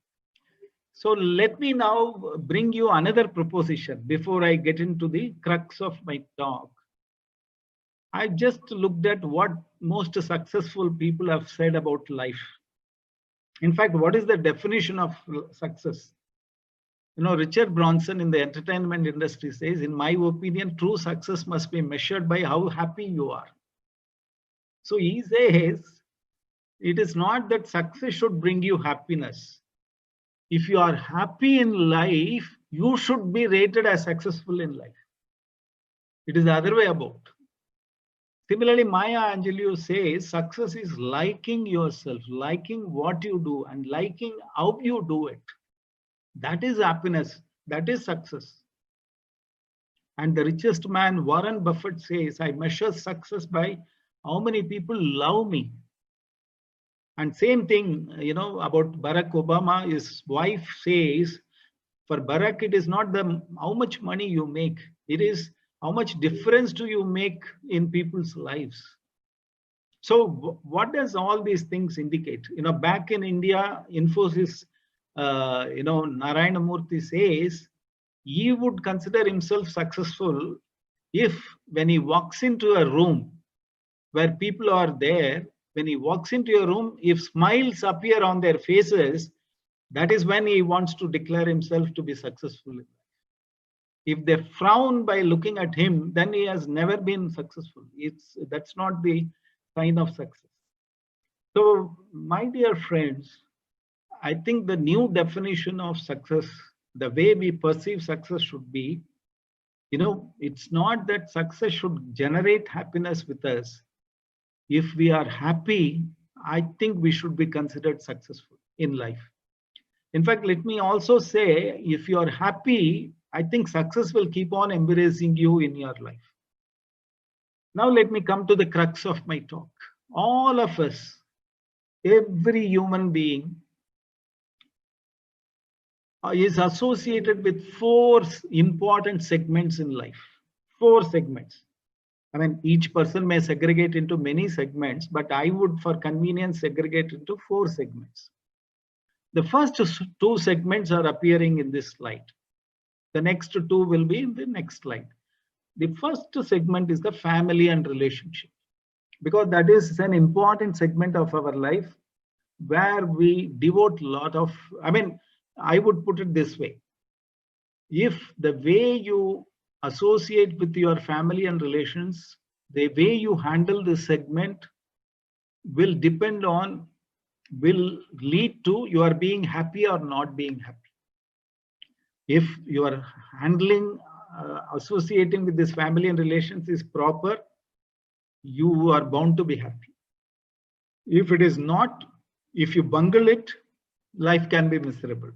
So let me now bring you another proposition before I get into the crux of my talk. I just looked at what most successful people have said about life. In fact, what is the definition of success? You know, Richard Branson in the entertainment industry says, in my opinion, true success must be measured by how happy you are. So he says, it is not that success should bring you happiness. If you are happy in life, you should be rated as successful in life. It is the other way about. Similarly, Maya Angelou says success is liking yourself, liking what you do and liking how you do it. That is happiness. That is success. And the richest man, Warren Buffett, says, I measure success by how many people love me. And same thing, you know, about Barack Obama, his wife says, for Barack, it is not how much money you make. It is how much difference do you make in people's lives. So what does all these things indicate? You know, back in India, Infosys, Narayana Murthy says he would consider himself successful if when he walks into a room where people are there, when he walks into a room, if smiles appear on their faces, that is when he wants to declare himself to be successful. If they frown by looking at him, then he has never been successful. That's not the sign of success. So, my dear friends, I think the new definition of success, the way we perceive success should be, you know, it's not that success should generate happiness with us. If we are happy, I think we should be considered successful in life. In fact, let me also say, if you are happy, I think success will keep on embracing you in your life. Now let me come to the crux of my talk. All of us, every human being is associated with 4 important segments in life. 4 segments. I mean, each person may segregate into many segments, but I would, for convenience, segregate into 4 segments. The first 2 segments are appearing in this slide. The next 2 will be in the next slide. The first segment is the family and relationship, because that is an important segment of our life where we devote a lot of, I would put it this way. If the way you associate with your family and relations, the way you handle this segment will lead to you are being happy or not being happy. If you are handling, associating with this family and relations is proper, you are bound to be happy. If it is not, if you bungle it, life can be miserable.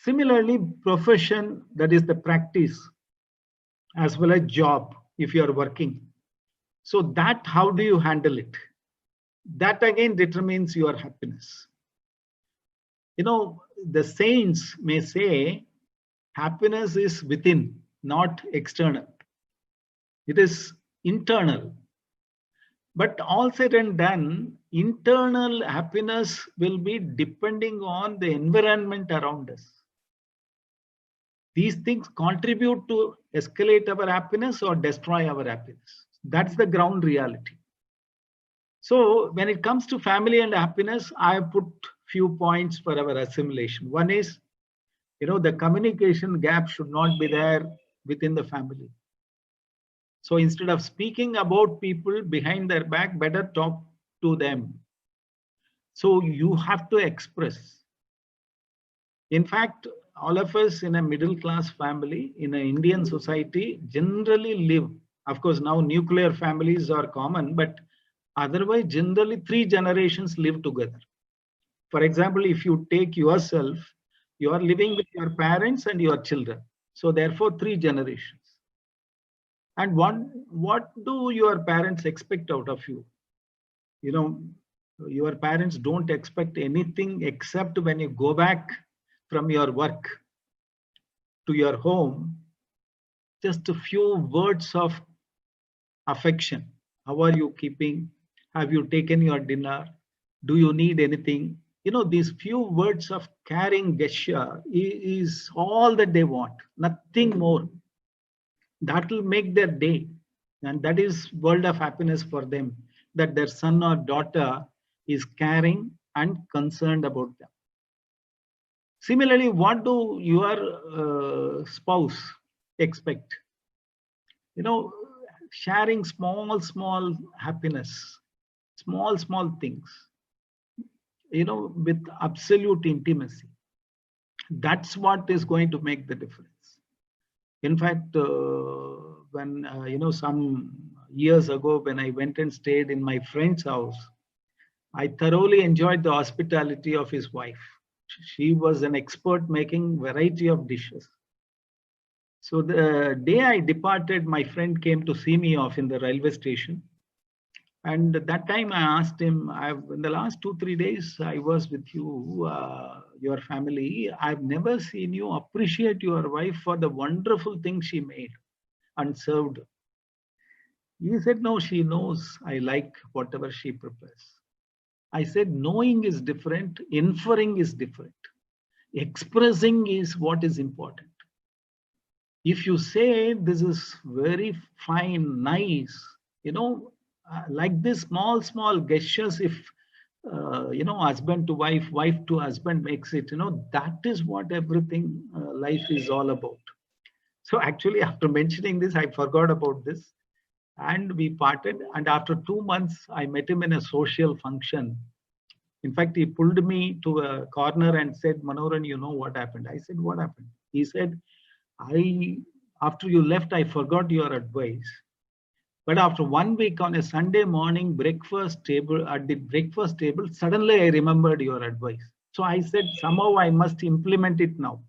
Similarly, profession, that is the practice, as well as job, if you are working. So that, how do you handle it? That again determines your happiness. You know, the saints may say happiness is within, not external. It is internal. But all said and done, internal happiness will be depending on the environment around us. These things contribute to escalate our happiness or destroy our happiness. That's the ground reality. So when it comes to family and happiness, I have put few points for our assimilation. One is, the communication gap should not be there within the family. So instead of speaking about people behind their back, better talk to them. So you have to express. In fact, all of us in a middle class family, in an Indian society, generally live, of course now nuclear families are common, but otherwise generally 3 generations live together. For example, if you take yourself, you are living with your parents and your children. So therefore 3 generations. And what do your parents expect out of you? Your parents don't expect anything except when you go back from your work to your home, just a few words of affection. How are you keeping? Have you taken your dinner? Do you need anything? These few words of caring gesture is all that they want, nothing more. That will make their day. And that is world of happiness for them, that their son or daughter is caring and concerned about them. Similarly, what do your spouse expect? Sharing small happiness, small things, with absolute intimacy. That's what is going to make the difference. In fact, when, some years ago, when I went and stayed in my friend's house, I thoroughly enjoyed the hospitality of his wife. She was an expert making variety of dishes. So the day I departed, my friend came to see me off in the railway station. And at that time I asked him, in the last 2-3 days I was with you, your family, I've never seen you appreciate your wife for the wonderful things she made and served. He said, no, she knows I like whatever she prepares. I said, knowing is different, inferring is different. Expressing is what is important. If you say this is very fine, nice, like this small gestures, if husband to wife, wife to husband makes it, that is what everything life is all about. So actually, after mentioning this, I forgot about this. And we parted. And after 2 months, I met him in a social function. In fact, he pulled me to a corner and said, Manoharan, you know what happened? I said, what happened? He said, after you left, I forgot your advice. But after 1 week on a Sunday morning at the breakfast table, suddenly I remembered your advice. So I said, somehow I must implement it now.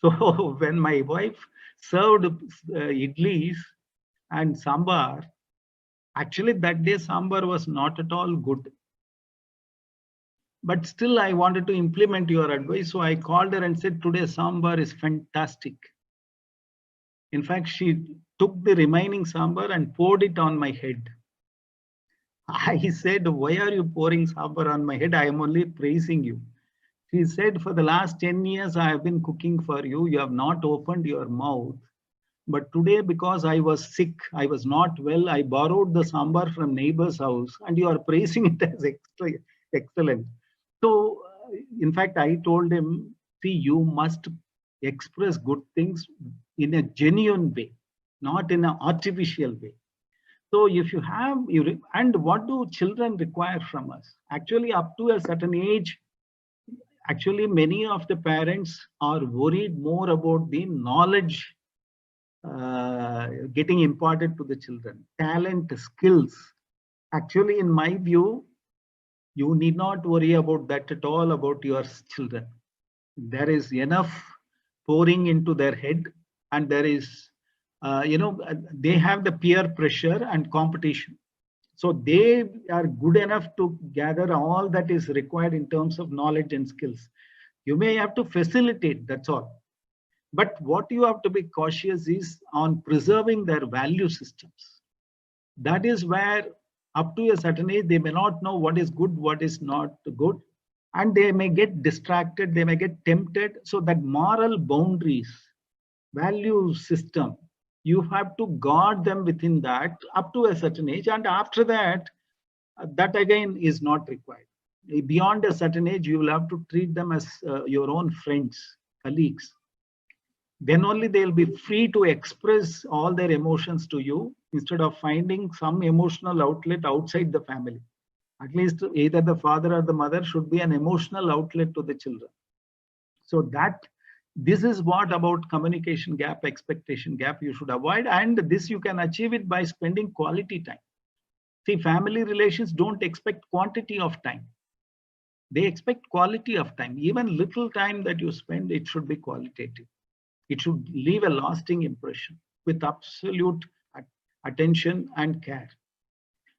So when my wife served idlis and sambar, actually that day sambar was not at all good. But still I wanted to implement your advice. So I called her and said, today sambar is fantastic. In fact, she took the remaining sambar and poured it on my head. I said, why are you pouring sambar on my head? I am only praising you. She said, for the last 10 years, I have been cooking for you. You have not opened your mouth. But today, because I was sick, I was not well, I borrowed the sambar from neighbor's house and you are praising it as excellent. So, in fact, I told him, see, you must express good things in a genuine way, not in an artificial way. So if you have, and what do children require from us? Actually, up to a certain age, actually, many of the parents are worried more about the knowledge getting imparted to the children, talent, skills. Actually, in my view, you need not worry about that at all about your children. There is enough pouring into their head, and there is, they have the peer pressure and competition. So they are good enough to gather all that is required in terms of knowledge and skills. You may have to facilitate, that's all. But what you have to be cautious is on preserving their value systems. That is where up to a certain age, they may not know what is good, what is not good. And they may get distracted, they may get tempted. So that moral boundaries, value system, you have to guard them within that up to a certain age. And after that, that again is not required. Beyond a certain age, you will have to treat them as your own friends, colleagues. Then only they'll be free to express all their emotions to you instead of finding some emotional outlet outside the family. At least either the father or the mother should be an emotional outlet to the children. So that this is what about communication gap, expectation gap you should avoid. And this you can achieve it by spending quality time. See, family relations don't expect quantity of time. They expect quality of time. Even little time that you spend, it should be qualitative. It should leave a lasting impression with absolute attention and care.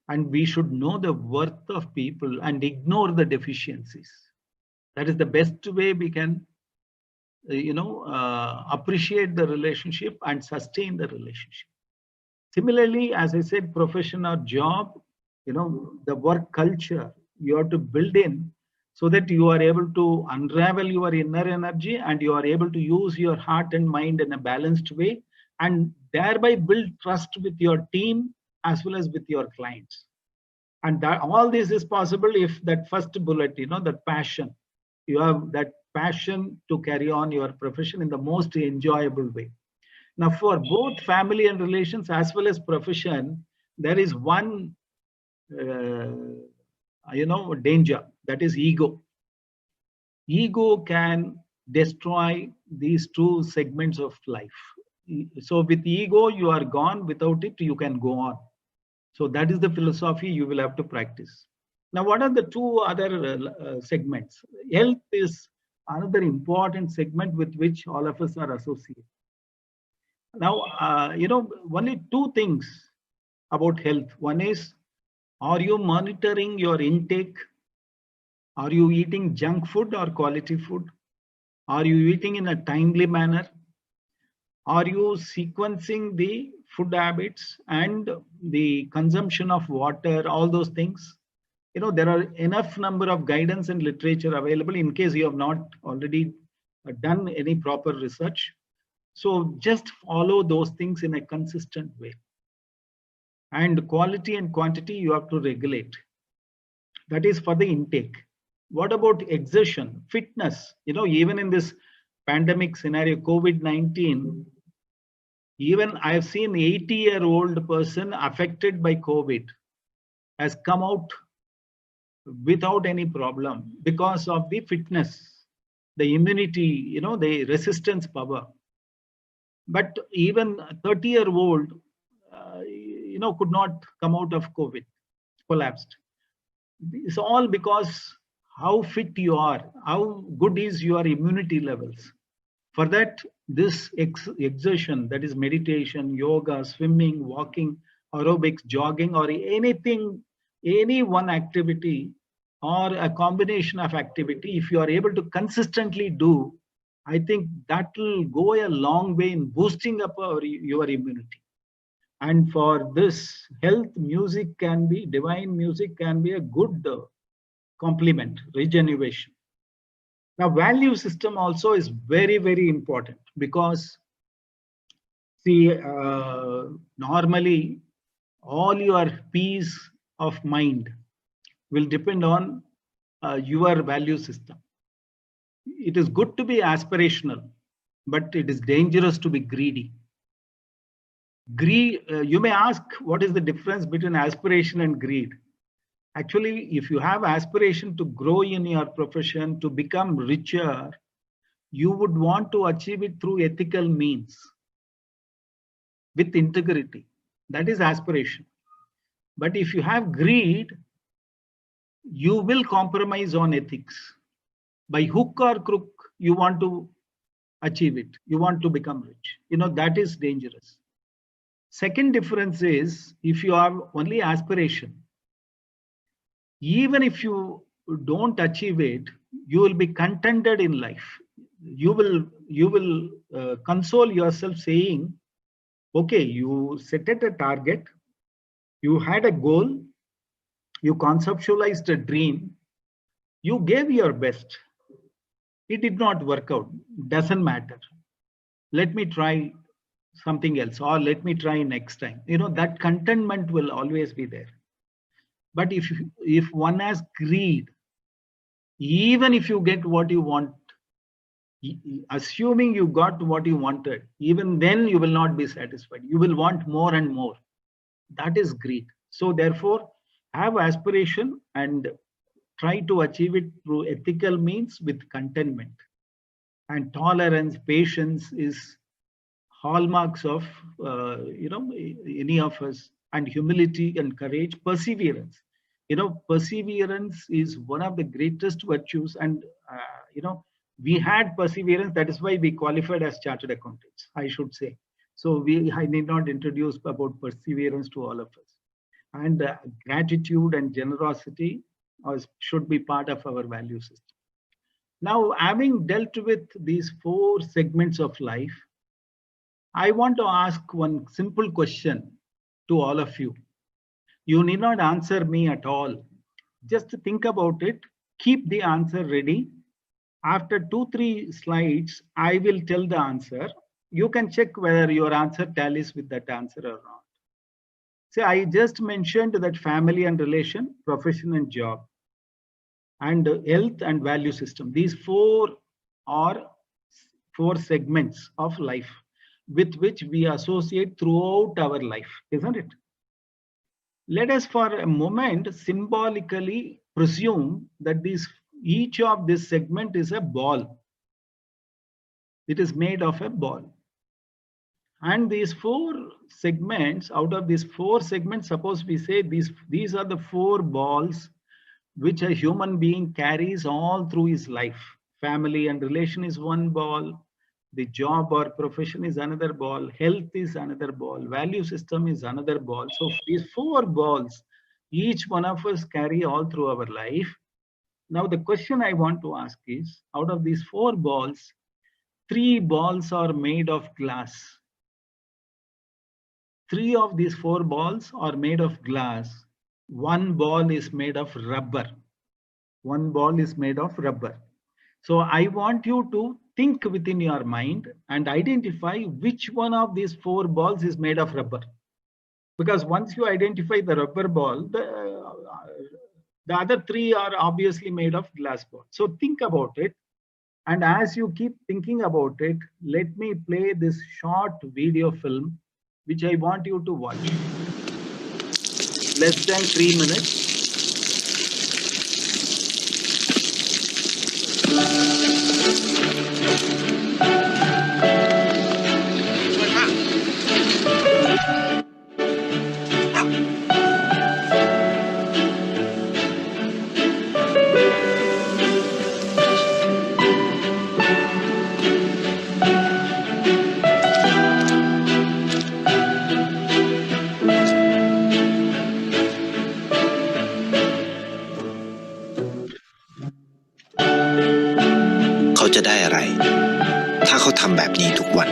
And we should know the worth of people and ignore the deficiencies. That is the best way we can, appreciate the relationship and sustain the relationship. Similarly, as I said, profession or job, the work culture you have to build in so that you are able to unravel your inner energy and you are able to use your heart and mind in a balanced way and thereby build trust with your team as well as with your clients. And that, all this is possible if that first bullet, that passion, you have that passion to carry on your profession in the most enjoyable way. Now, for both family and relations as well as profession, there is one danger, that is ego. Ego can destroy these two segments of life. So with ego, you are gone. Without it, you can go on. So that is the philosophy you will have to practice. Now, what are the two other segments? Health is another important segment with which all of us are associated. Now, only two things about health. One is, are you monitoring your intake? Are you eating junk food or quality food? Are you eating in a timely manner? Are you sequencing the food habits and the consumption of water, all those things? There are enough number of guidance and literature available in case you have not already done any proper research. So just follow those things in a consistent way. And quality and quantity you have to regulate. That is for the intake. What about exertion, fitness? Even in this pandemic scenario, COVID-19, even I have seen 80-year-old person affected by COVID has come out without any problem because of the fitness, the immunity, the resistance power. But even 30-year-old, could not come out of COVID, collapsed. It's all because how fit you are, how good is your immunity levels. For that, this exertion, that is meditation, yoga, swimming, walking, aerobics, jogging, or anything, any one activity or a combination of activity, if you are able to consistently do, I think that will go a long way in boosting up your immunity. And for this, health, divine music can be a good complement, regeneration. Now, value system also is very, very important because, see, normally all your peace of mind will depend on your value system. it is good to be aspirational, but it is dangerous to be greedy. Greed, you may ask, what is the difference between aspiration and greed? Actually, if you have aspiration to grow in your profession, to become richer, you would want to achieve it through ethical means, with integrity. That is aspiration. But if you have greed, you will compromise on ethics. By hook or crook, you want to achieve it. You want to become rich. That is dangerous. Second difference is, if you have only aspiration, even if you don't achieve it, you will be contented in life. You will console yourself saying, okay, you set a target, you had a goal, you conceptualized a dream, you gave your best. It did not work out. Doesn't matter. Let me try something else, or let me try next time. That contentment will always be there. But if one has greed, even if you get what you want, assuming you got what you wanted, even then you will not be satisfied. You will want more and more. That is greed. So therefore, have aspiration and try to achieve it through ethical means with contentment. And tolerance, patience is hallmarks of any of us, and humility and courage, perseverance. Perseverance is one of the greatest virtues, and we had perseverance. That is why we qualified as chartered accountants, I should say. So I need not introduce about perseverance to all of us. And gratitude and generosity should be part of our value system. Now, having dealt with these 4 segments of life, I want to ask one simple question to all of you. You need not answer me at all. Just think about it. Keep the answer ready. After 2-3 slides, I will tell the answer. You can check whether your answer tallies with that answer or not. See, I just mentioned that family and relation, profession and job, and health and value system. These 4 are 4 segments of life with which we associate throughout our life, isn't it? Let us for a moment symbolically presume that each of this segment is a ball. It is made of a ball. And these 4 segments, out of these 4 segments, suppose we say these are the 4 balls which a human being carries all through his life. Family and relation is one ball. The job or profession is another ball. Health is another ball. Value system is another ball. So these 4 balls, each one of us carry all through our life. Now the question I want to ask is, out of these 4 balls, 3 balls are made of glass. 3 of these 4 balls are made of glass. 1 ball is made of rubber. 1 ball is made of rubber. So I want you to think within your mind and identify which one of these 4 balls is made of rubber. Because once you identify the rubber ball, the other 3 are obviously made of glass ball. So think about it. And as you keep thinking about it, let me play this short video film, which I want you to watch. Less than 3 minutes.เขาจะได้อะไรถ้าเขาทำแบบนี้ทุกวัน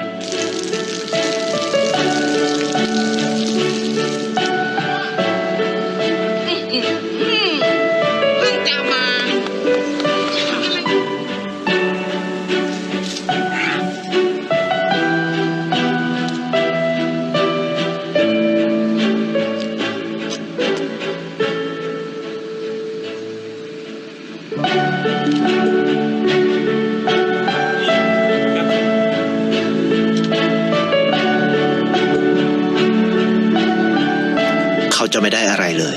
จะไม่ได้อะไรเลย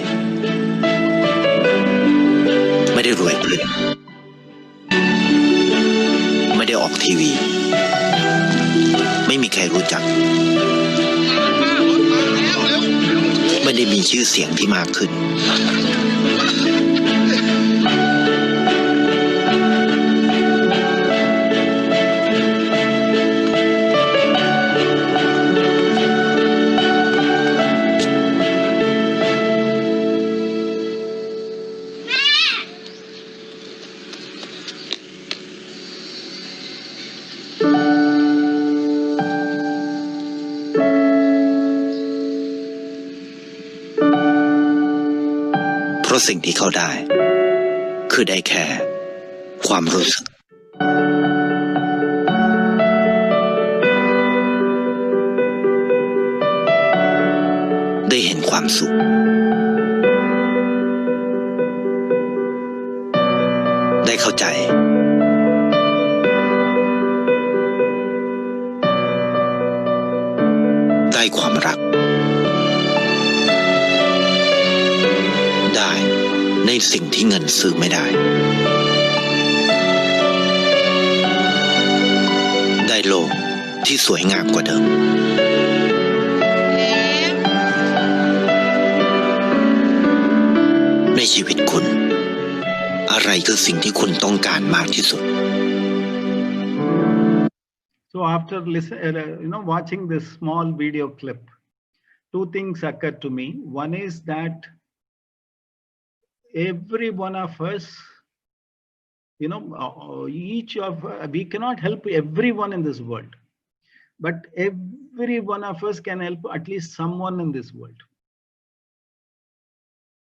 ไม่ได้รวยขึ้นไม่ได้ออกทีวี ไม่มีใครรู้จัก ไม่ได้มีชื่อเสียงที่มากขึ้น เพราะสิ่งที่เขาได้คือได้แค่ความรู้สึกได้เห็นความสุขได้เข้าใจได้ความรักได้ในสิ่งที่เงินซื้อไม่ได้ได้โลกที่สวยงามกว่าเดิมในชีวิตคุณอะไรคือสิ่งที่คุณต้องการมากที่สุด So after watching this small video clip, two things occurred to me. One is that every one of us, we cannot help everyone in this world, but every one of us can help at least someone in this world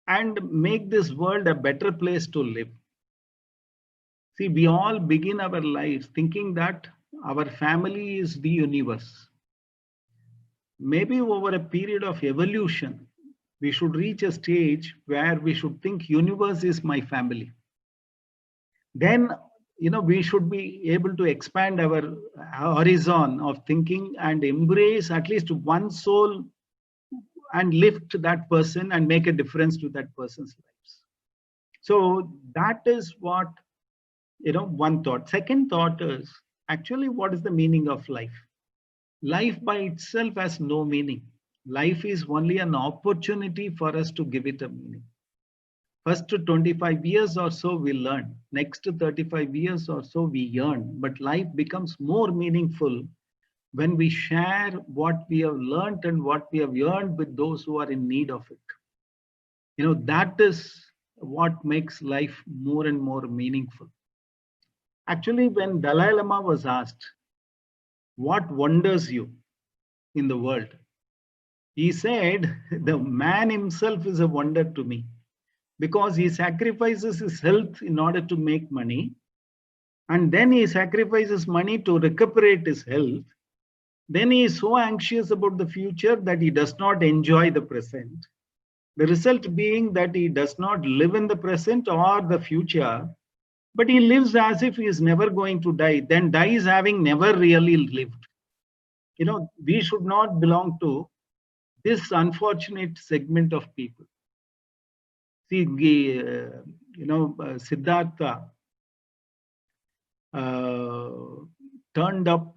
and make this world a better place to live. See, we all begin our lives thinking that our family is the universe. Maybe over a period of evolution, we should reach a stage where we should think universe is my family. Then, we should be able to expand our horizon of thinking and embrace at least one soul and lift that person and make a difference to that person's lives. So that is what, one thought. Second thought is, actually, what is the meaning of life? Life by itself has no meaning. Life is only an opportunity for us to give it a meaning. First 25 years or so we learn. Next 35 years or so we yearn. But life becomes more meaningful when we share what we have learned and what we have yearned with those who are in need of it. That is what makes life more and more meaningful. Actually, when Dalai Lama was asked, what wonders you in the world? He said, the man himself is a wonder to me because he sacrifices his health in order to make money. And then he sacrifices money to recuperate his health. Then he is so anxious about the future that he does not enjoy the present. The result being that he does not live in the present or the future, but he lives as if he is never going to die, then dies having never really lived. We should not belong to this unfortunate segment of people. See, Siddhartha turned up,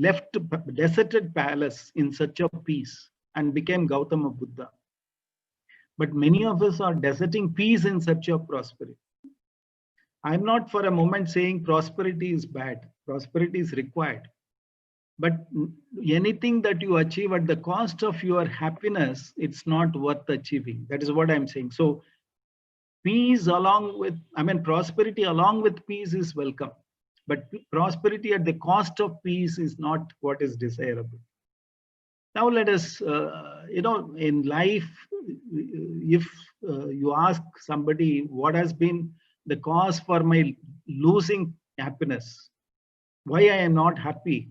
left deserted palace in search of peace and became Gautama Buddha. But many of us are deserting peace in search of prosperity. I'm not for a moment saying prosperity is bad. Prosperity is required. But anything that you achieve at the cost of your happiness, it's not worth achieving. That is what I'm saying. So peace prosperity along with peace is welcome. But prosperity at the cost of peace is not what is desirable. Now let us, in life, if you ask somebody what has been the cause for my losing happiness, why I am not happy,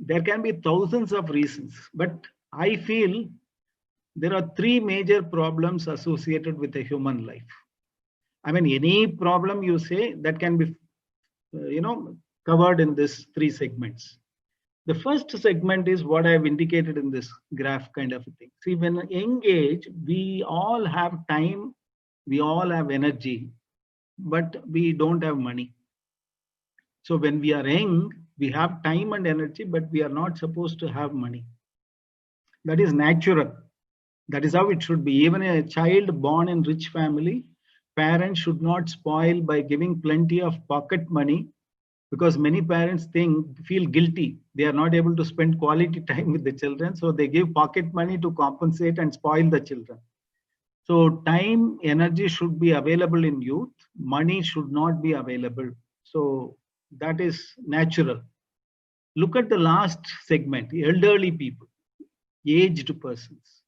there can be thousands of reasons. But I feel there are three major problems associated with a human life. Any problem you say that can be, covered in these three segments. The first segment is what I've indicated in this graph kind of a thing. See, when young age, we all have time, we all have energy, but we don't have money. So when we are young, we have time and energy, but we are not supposed to have money. That is natural. That is how it should be. Even a child born in rich family, parents should not spoil by giving plenty of pocket money, because many parents feel guilty. They are not able to spend quality time with the children. So they give pocket money to compensate and spoil the children. So time, energy should be available in youth. Money should not be available. So that is natural. Look at the last segment, elderly people, aged persons.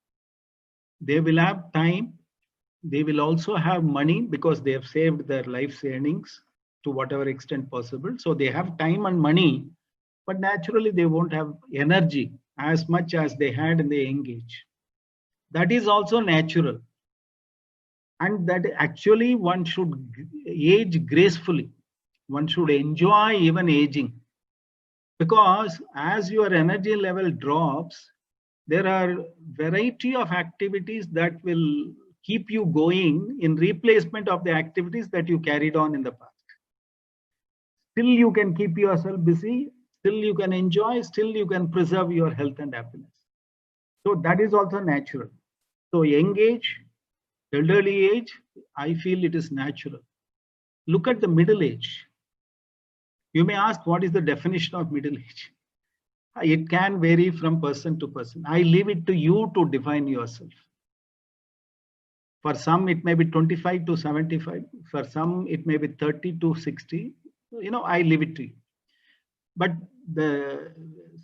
They will have time. They will also have money because they have saved their life's earnings to whatever extent possible. So they have time and money, but naturally they won't have energy as much as they had in the young age. That is also natural. And that actually one should age gracefully. One should enjoy even aging. Because as your energy level drops, there are variety of activities that will keep you going in replacement of the activities that you carried on in the past. Still you can keep yourself busy, still you can enjoy, still you can preserve your health and happiness. So that is also natural. So young age, elderly age, I feel it is natural. Look at the middle age. You may ask, what is the definition of middle age? It can vary from person to person. I leave it to you to define yourself. For some, it may be 25 to 75. For some, it may be 30 to 60. I leave it to you. But the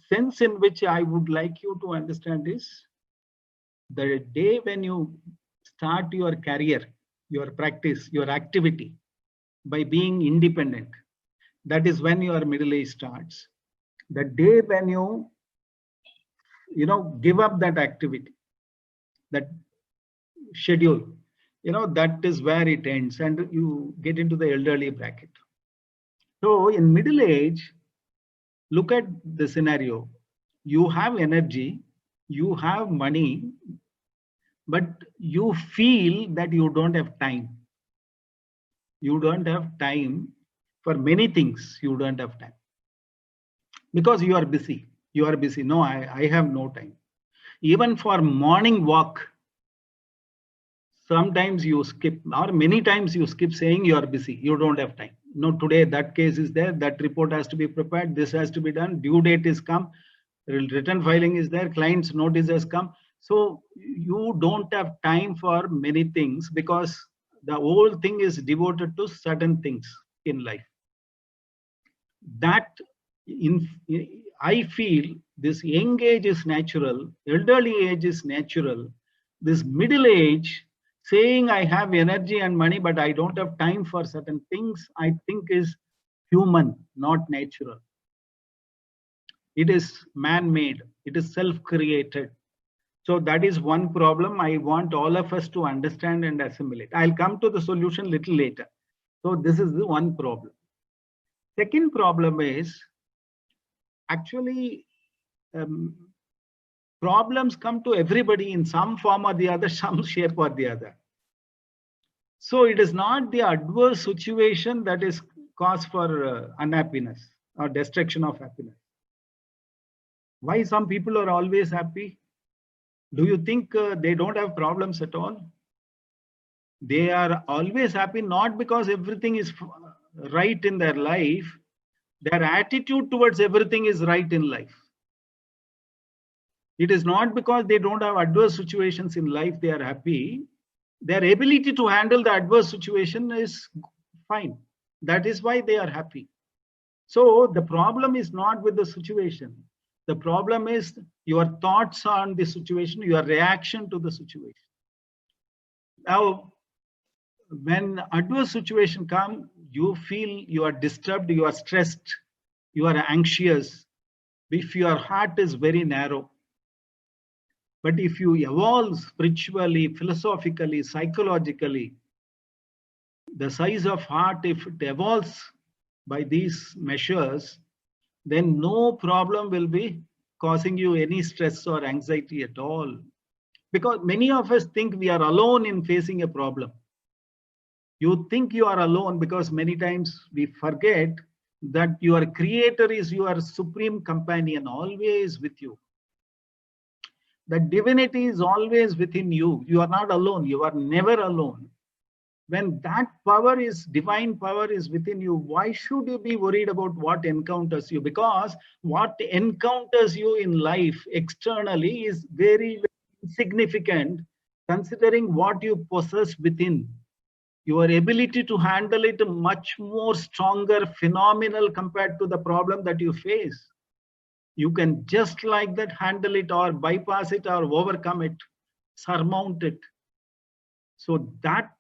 sense in which I would like you to understand is the day when you start your career, your practice, your activity by being independent, that is when your middle age starts. The day when you give up that activity, that schedule, that is where it ends and you get into the elderly bracket. So in middle age, look at the scenario. You have energy, you have money, but you feel that you don't have time. You don't have time for many things. You don't have time because you are busy. You are busy. No, I have no time. Even for morning walk, sometimes you skip, or many times you skip saying you are busy. You don't have time. No, today that case is there. That report has to be prepared. This has to be done. Due date is come. Return filing is there. Client's notice has come. So you don't have time for many things because the whole thing is devoted to certain things in life. That I feel this young age is natural, elderly age is natural. This middle age, saying I have energy and money, but I don't have time for certain things, I think is human, not natural. It is man-made, it is self-created. So that is one problem I want all of us to understand and assimilate. I'll come to the solution little later. So this is the one problem. Second problem is actually problems come to everybody in some form or the other, some shape or the other. So it is not the adverse situation that is cause for unhappiness or destruction of happiness. Why some people are always happy? Do you think they don't have problems at all? They are always happy not because everything is right in their life. Their attitude towards everything is right in life. It is not because they don't have adverse situations in life they are happy. Their ability to handle the adverse situation is fine. That is why they are happy. So the problem is not with the situation. The problem is your thoughts on the situation, your reaction to the situation. Now, when adverse situation comes, you feel you are disturbed, you are stressed, you are anxious, if your heart is very narrow. But if you evolve spiritually, philosophically, psychologically, the size of heart, if it evolves by these measures, then no problem will be causing you any stress or anxiety at all. Because many of us think we are alone in facing a problem. You think you are alone because many times we forget that your creator is your supreme companion, always with you. The divinity is always within you. You are not alone. You are never alone. When that power is, divine power is within you, why should you be worried about what encounters you? Because what encounters you in life externally is very, very insignificant considering what you possess within. Your ability to handle it much more stronger, phenomenal compared to the problem that you face. You can just like that handle it or bypass it or overcome it, surmount it. So that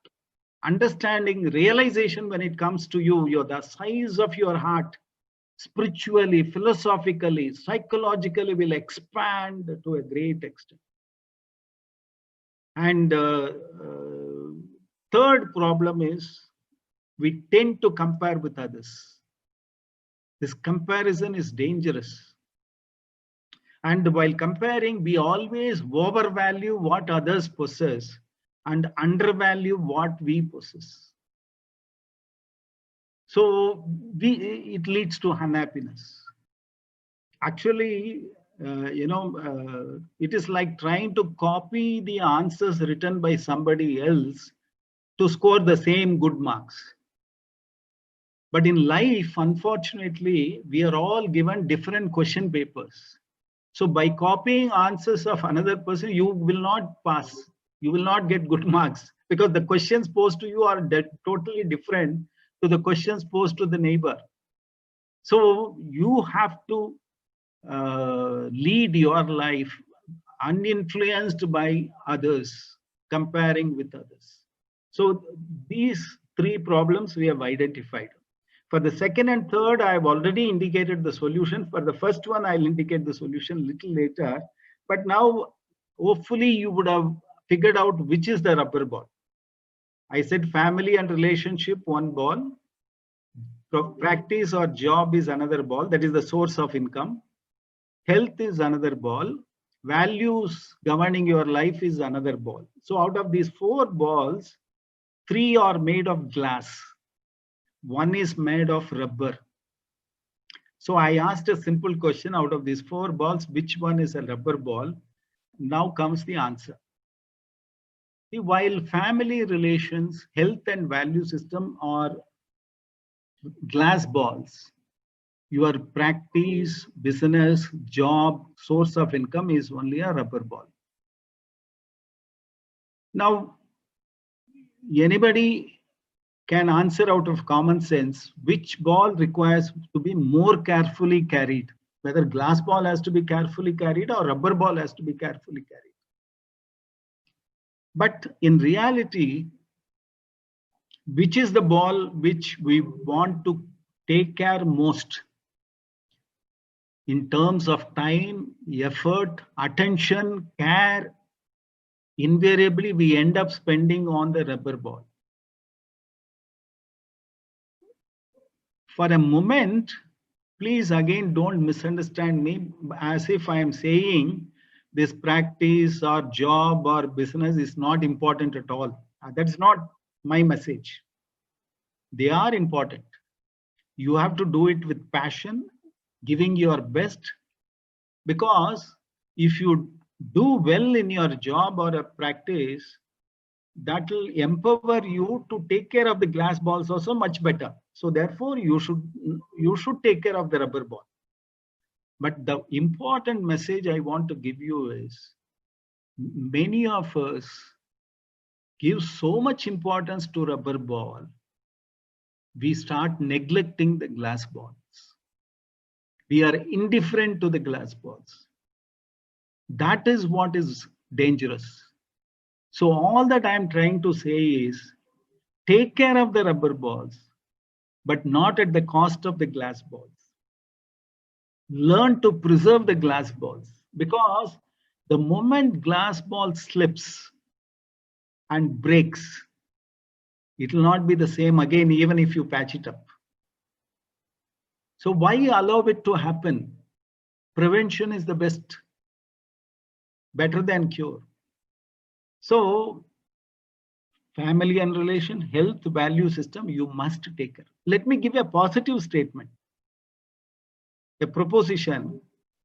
understanding, realization when it comes to you, the size of your heart, spiritually, philosophically, psychologically will expand to a great extent. And third problem is we tend to compare with others. This comparison is dangerous. And while comparing, we always overvalue what others possess and undervalue what we possess. So it leads to unhappiness. Actually, it is like trying to copy the answers written by somebody else to score the same good marks. But in life, unfortunately, we are all given different question papers. So by copying answers of another person, you will not pass. You will not get good marks because the questions posed to you are totally different to the questions posed to the neighbor. So you have to lead your life uninfluenced by others, comparing with others. So these three problems we have identified. For the second and third, I have already indicated the solution. For the first one, I'll indicate the solution a little later. But now, hopefully, you would have figured out which is the rubber ball. I said family and relationship, one ball. Practice or job is another ball. That is the source of income. Health is another ball. Values governing your life is another ball. So out of these four balls, three are made of glass. One is made of rubber. So I asked a simple question out of these four balls, which one is a rubber ball? Now comes the answer. See, while family relations, health and value system are glass balls, your practice, business, job, source of income is only a rubber ball. Now, anybody can answer out of common sense which ball requires to be more carefully carried, whether glass ball has to be carefully carried or rubber ball has to be carefully carried. But in reality, which is the ball which we want to take care most in terms of time, effort, attention, care? Invariably, we end up spending on the rubber ball. For a moment, please again don't misunderstand me as if I am saying this practice or job or business is not important at all. That's not my message. They are important. You have to do it with passion, giving your best, because if you do well in your job or a practice, that will empower you to take care of the glass balls also much better. So therefore, you should take care of the rubber ball. But the important message I want to give you is, many of us give so much importance to rubber ball, we start neglecting the glass balls. We are indifferent to the glass balls. That is what is dangerous. So all that I'm trying to say is, take care of the rubber balls, but not at the cost of the glass balls. Learn to preserve the glass balls, because the moment glass ball slips and breaks, it will not be the same again, even if you patch it up. So why allow it to happen? Prevention is the best, better than cure. So family and relation, health, value system, you must take care. Let me give you a positive statement, a proposition.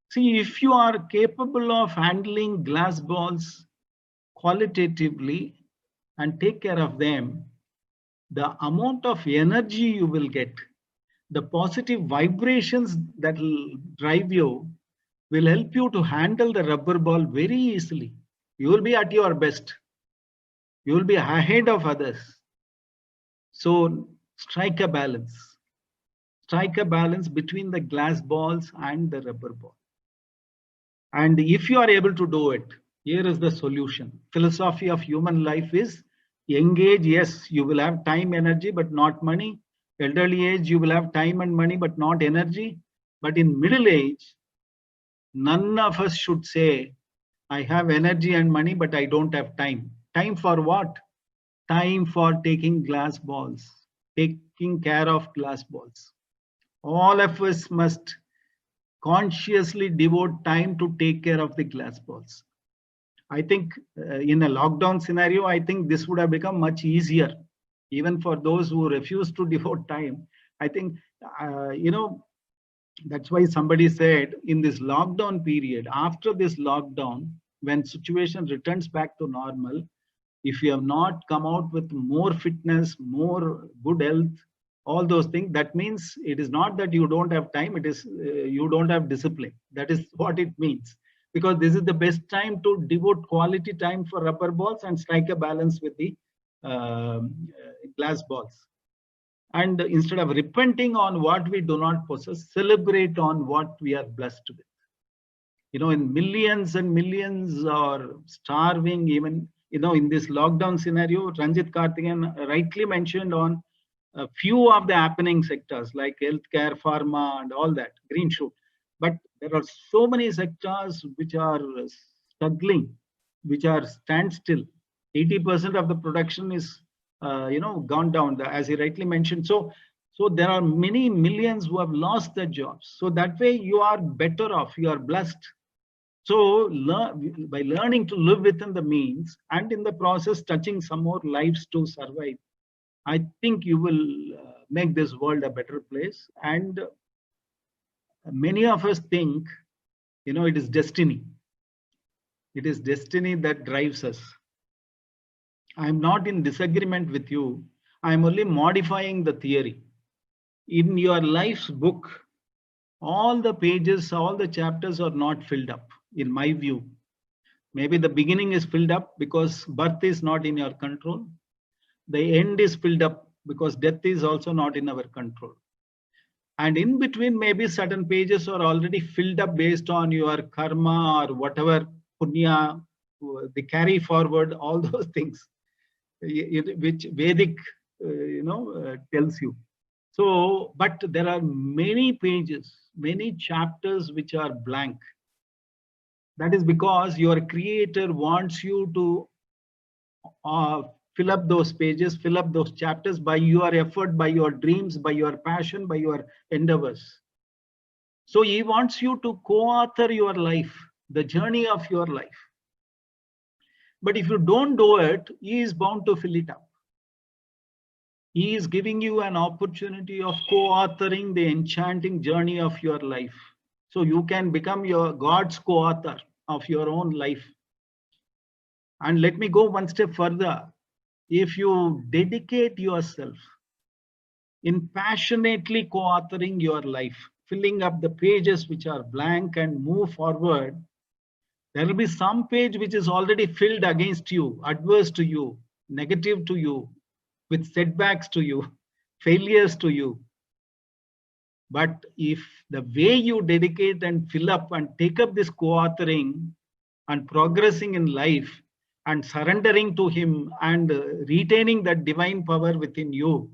See, if you are capable of handling glass balls qualitatively and take care of them, the amount of energy you will get, the positive vibrations that will drive you, will help you to handle the rubber ball very easily. You will be at your best. You will be ahead of others. So strike a balance. Strike a balance between the glass balls and the rubber ball. And if you are able to do it, here is the solution. Philosophy of human life is engage. Yes, you will have time, energy, but not money. Elderly age, you will have time and money, but not energy. But in middle age, none of us should say, I have energy and money, but I don't have time. Time for what? Time for taking glass balls, taking care of glass balls. All of us must consciously devote time to take care of the glass balls. I think in a lockdown scenario, I think this would have become much easier, even for those who refuse to devote time. I think, that's why somebody said in this lockdown period, after this lockdown, when situation returns back to normal, if you have not come out with more fitness, more good health, all those things, that means it is not that you don't have time, it is you don't have discipline. That is what it means. Because this is the best time to devote quality time for rubber balls and strike a balance with the glass balls. And instead of repenting on what we do not possess, celebrate on what we are blessed with. In millions and millions are starving, even, in this lockdown scenario. Ranjit Karthikeyan rightly mentioned on a few of the happening sectors like healthcare, pharma, and all that, green shoot. But there are so many sectors which are struggling, which are standstill. 80% of the production is, gone down, as he rightly mentioned. So there are many millions who have lost their jobs. So that way you are better off, you are blessed. So by learning to live within the means and in the process touching some more lives to survive, I think you will make this world a better place. And many of us think, it is destiny. It is destiny that drives us. I'm not in disagreement with you. I'm only modifying the theory. In your life's book, all the pages, all the chapters are not filled up, in my view. Maybe the beginning is filled up because birth is not in your control. The end is filled up because death is also not in our control. And in between, maybe certain pages are already filled up based on your karma or whatever, punya, the carry forward, all those things, which Vedic, tells you. So, but there are many pages, many chapters which are blank. That is because your creator wants you to fill up those pages, fill up those chapters by your effort, by your dreams, by your passion, by your endeavors. So he wants you to co-author your life, the journey of your life. But if you don't do it, he is bound to fill it up. He is giving you an opportunity of co-authoring the enchanting journey of your life. So you can become your God's co-author of your own life. And let me go one step further. If you dedicate yourself in passionately co-authoring your life, filling up the pages which are blank and move forward, there will be some page which is already filled against you, adverse to you, negative to you, with setbacks to you, failures to you. But if the way you dedicate and fill up and take up this co-authoring and progressing in life and surrendering to him and retaining that divine power within you,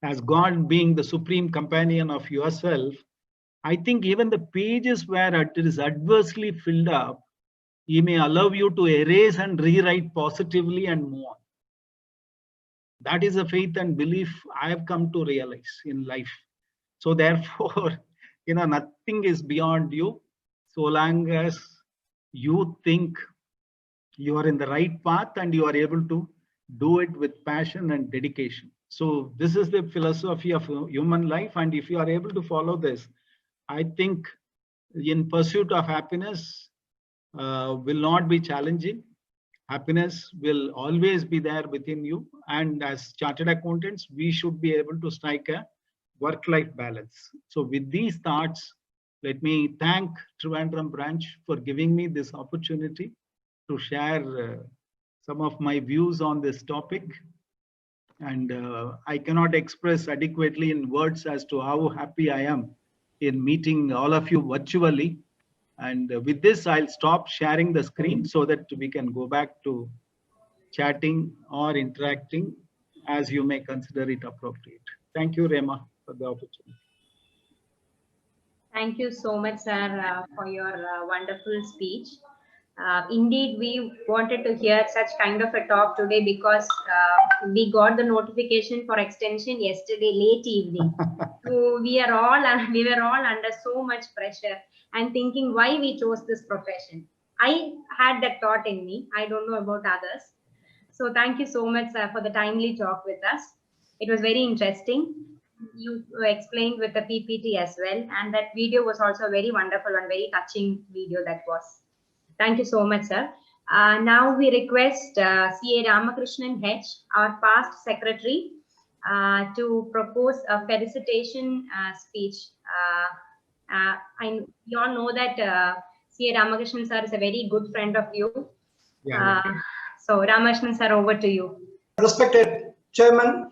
as God being the supreme companion of yourself, I think even the pages where it is adversely filled up, he may allow you to erase and rewrite positively and move on. That is a faith and belief I have come to realize in life. So therefore, nothing is beyond you, so long as you think you are in the right path and you are able to do it with passion and dedication. So this is the philosophy of human life, and if you are able to follow this, I think in pursuit of happiness will not be challenging. Happiness will always be there within you, and as chartered accountants, we should be able to strike a work-life balance. So with these thoughts, let me thank Trivandrum branch for giving me this opportunity to share some of my views on this topic. And I cannot express adequately in words as to how happy I am in meeting all of you virtually. And with this, I'll stop sharing the screen so that we can go back to chatting or interacting as you may consider it appropriate. Thank you, Rema, for the opportunity. Thank you so much, sir, for your wonderful speech. Indeed, we wanted to hear such kind of a talk today because we got the notification for extension yesterday late evening. So we were all under so much pressure and thinking why we chose this profession. I had that thought in me. I don't know about others. So thank you so much for the timely talk with us. It was very interesting. You explained with the PPT as well, and that video was also very wonderful and very touching video that was. Thank you so much, sir. Now we request CA Ramakrishnan H, our past secretary, to propose a felicitation speech. You all know that CA Ramakrishnan sir is a very good friend of you. Yeah. So Ramakrishnan sir, over to you. Respected Chairman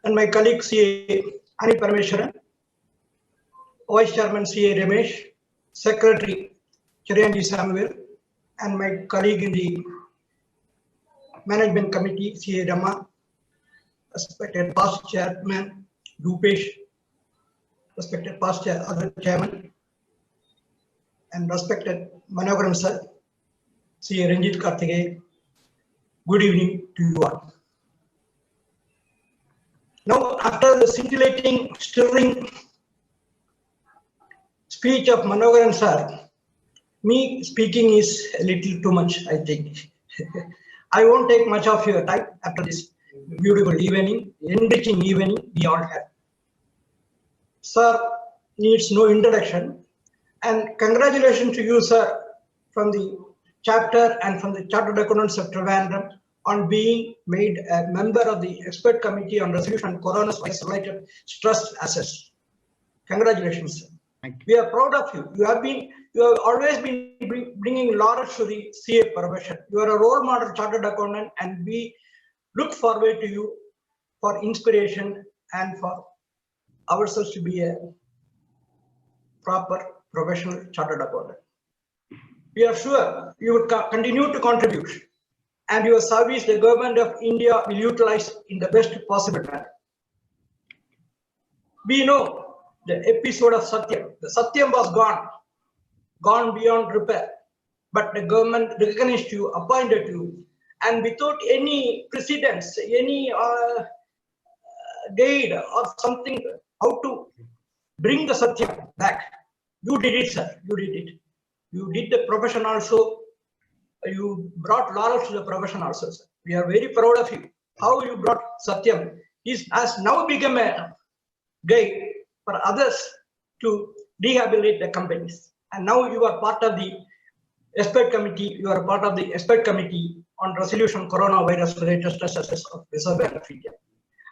and my colleague CA Anil Parameswaran, Vice Chairman CA Ramesh, Secretary Chirayanji Samuel, and my colleague in the Management Committee, CA Rama, respected past Chairman Rupesh, respected past other Chairman, and respected Manogaram sir, CA Ranjit Karthikeyan. Good evening to you all. Now, after the scintillating, stirring speech of Manogaran sir, me speaking is a little too much, I think. I won't take much of your time after this beautiful evening, enriching evening we all have. Sir needs no introduction, and congratulations to you, sir, from the chapter and from the Chartered Accountants of Trivandrum on being made a member of the expert committee on resolution on coronavirus related stress assets. Congratulations, sir. Thank you. We are proud of you. You have always been bringing laurels to the CA profession. You are a role model chartered accountant, and we look forward to you for inspiration and for ourselves to be a proper professional chartered accountant. We are sure you will continue to contribute, and your service the government of India will utilize in the best possible manner. We know the episode of Satyam. The Satyam was gone beyond repair, but the government recognized you, appointed you, and without any precedence, any guide or something, how to bring the Satyam back. You did it, sir. You did it. You did the profession also. You brought laurels to the profession also, sir. We are very proud of you. How you brought Satyam has now become a guide for others to rehabilitate the companies. And now you are part of the expert committee. You are part of the expert committee on resolution coronavirus related stress assets of Reserve Bank of India.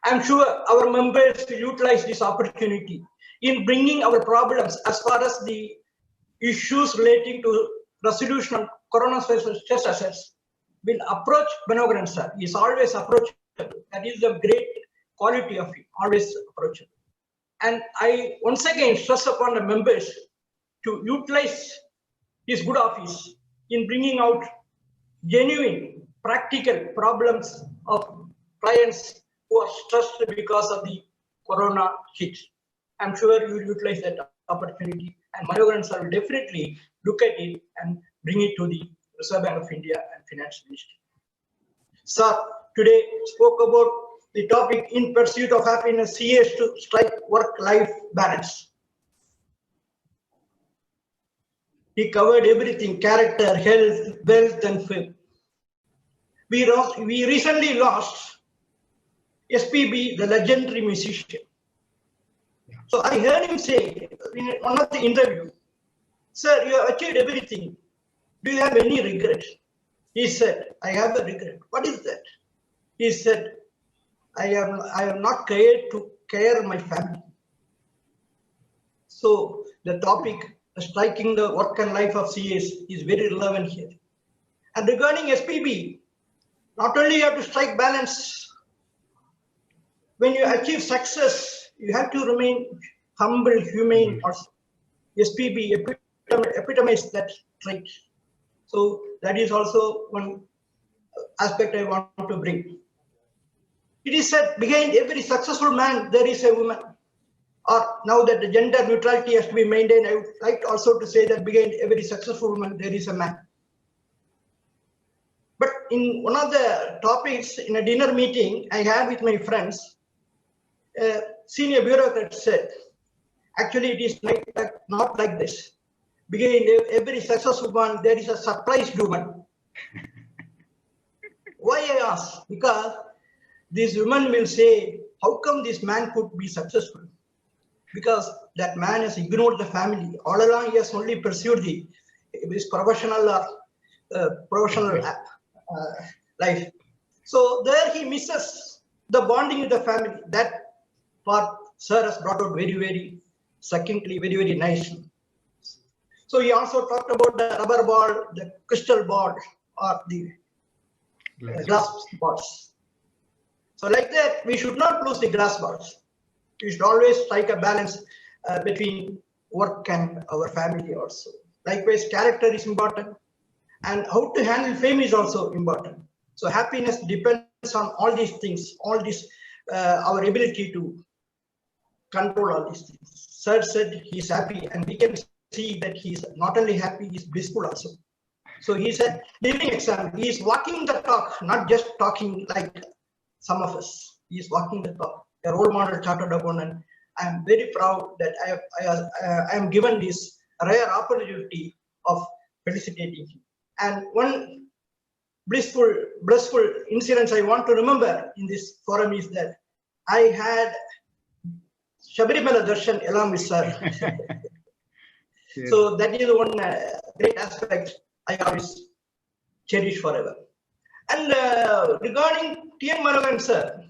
I am sure our members will utilize this opportunity in bringing our problems as far as the issues relating to resolution on coronavirus stress assets will approach Manogaran sir. He is always approachable. That is the great quality of him, always approachable. And I once again stress upon the members to utilize his good office in bringing out genuine, practical problems of clients who are stressed because of the corona hit. I'm sure you will utilize that opportunity, and Manogaran sir will definitely look at it and bring it to the Reserve Bank of India and Finance Ministry. Sir today spoke about the topic in pursuit of happiness, CAs to strike work-life balance. He covered everything: character, health, wealth, and fame. We recently lost SPB, the legendary musician. So I heard him say in one of the interviews, "Sir, you have achieved everything. Do you have any regret?" He said, "I have a regret." "What is that?" He said, I am not cared to care my family." So the topic, striking the work and life of CAs, is very relevant here. And regarding SPB, not only you have to strike balance, when you achieve success, you have to remain humble, humane also. SPB epitomizes that trait. So that is also one aspect I want to bring. It is said, behind every successful man, there is a woman. Or now that the gender neutrality has to be maintained, I would like also to say that behind every successful woman, there is a man. But in one of the topics in a dinner meeting I had with my friends, a senior bureaucrat said, actually it is not like this. Behind every successful man, there is a surprised woman. Why, I ask? Because this woman will say, how come this man could be successful? Because that man has ignored the family. All along he has only pursued his professional life. So there he misses the bonding with the family. That part sir has brought out very, very succinctly, very, very nicely. So he also talked about the rubber ball, the crystal ball, or the glass balls. So like that, we should not lose the glass balls. We should always strike a balance between work and our family also. Likewise, character is important, and how to handle fame is also important. So happiness depends on all these things, all this, our ability to control all these things. Sir said he's happy, and we can see that he's not only happy, he's blissful also. So he said, living example, he's walking the talk, not just talking like some of us. He's walking the talk. A role model chartered accountant. I am very proud that I am given this rare opportunity of felicitating him. And one blissful incident I want to remember in this forum is that I had Shabarimala Darshan along with sir. Yes. So that is one great aspect I always cherish forever. And regarding T.N. Manoharan sir,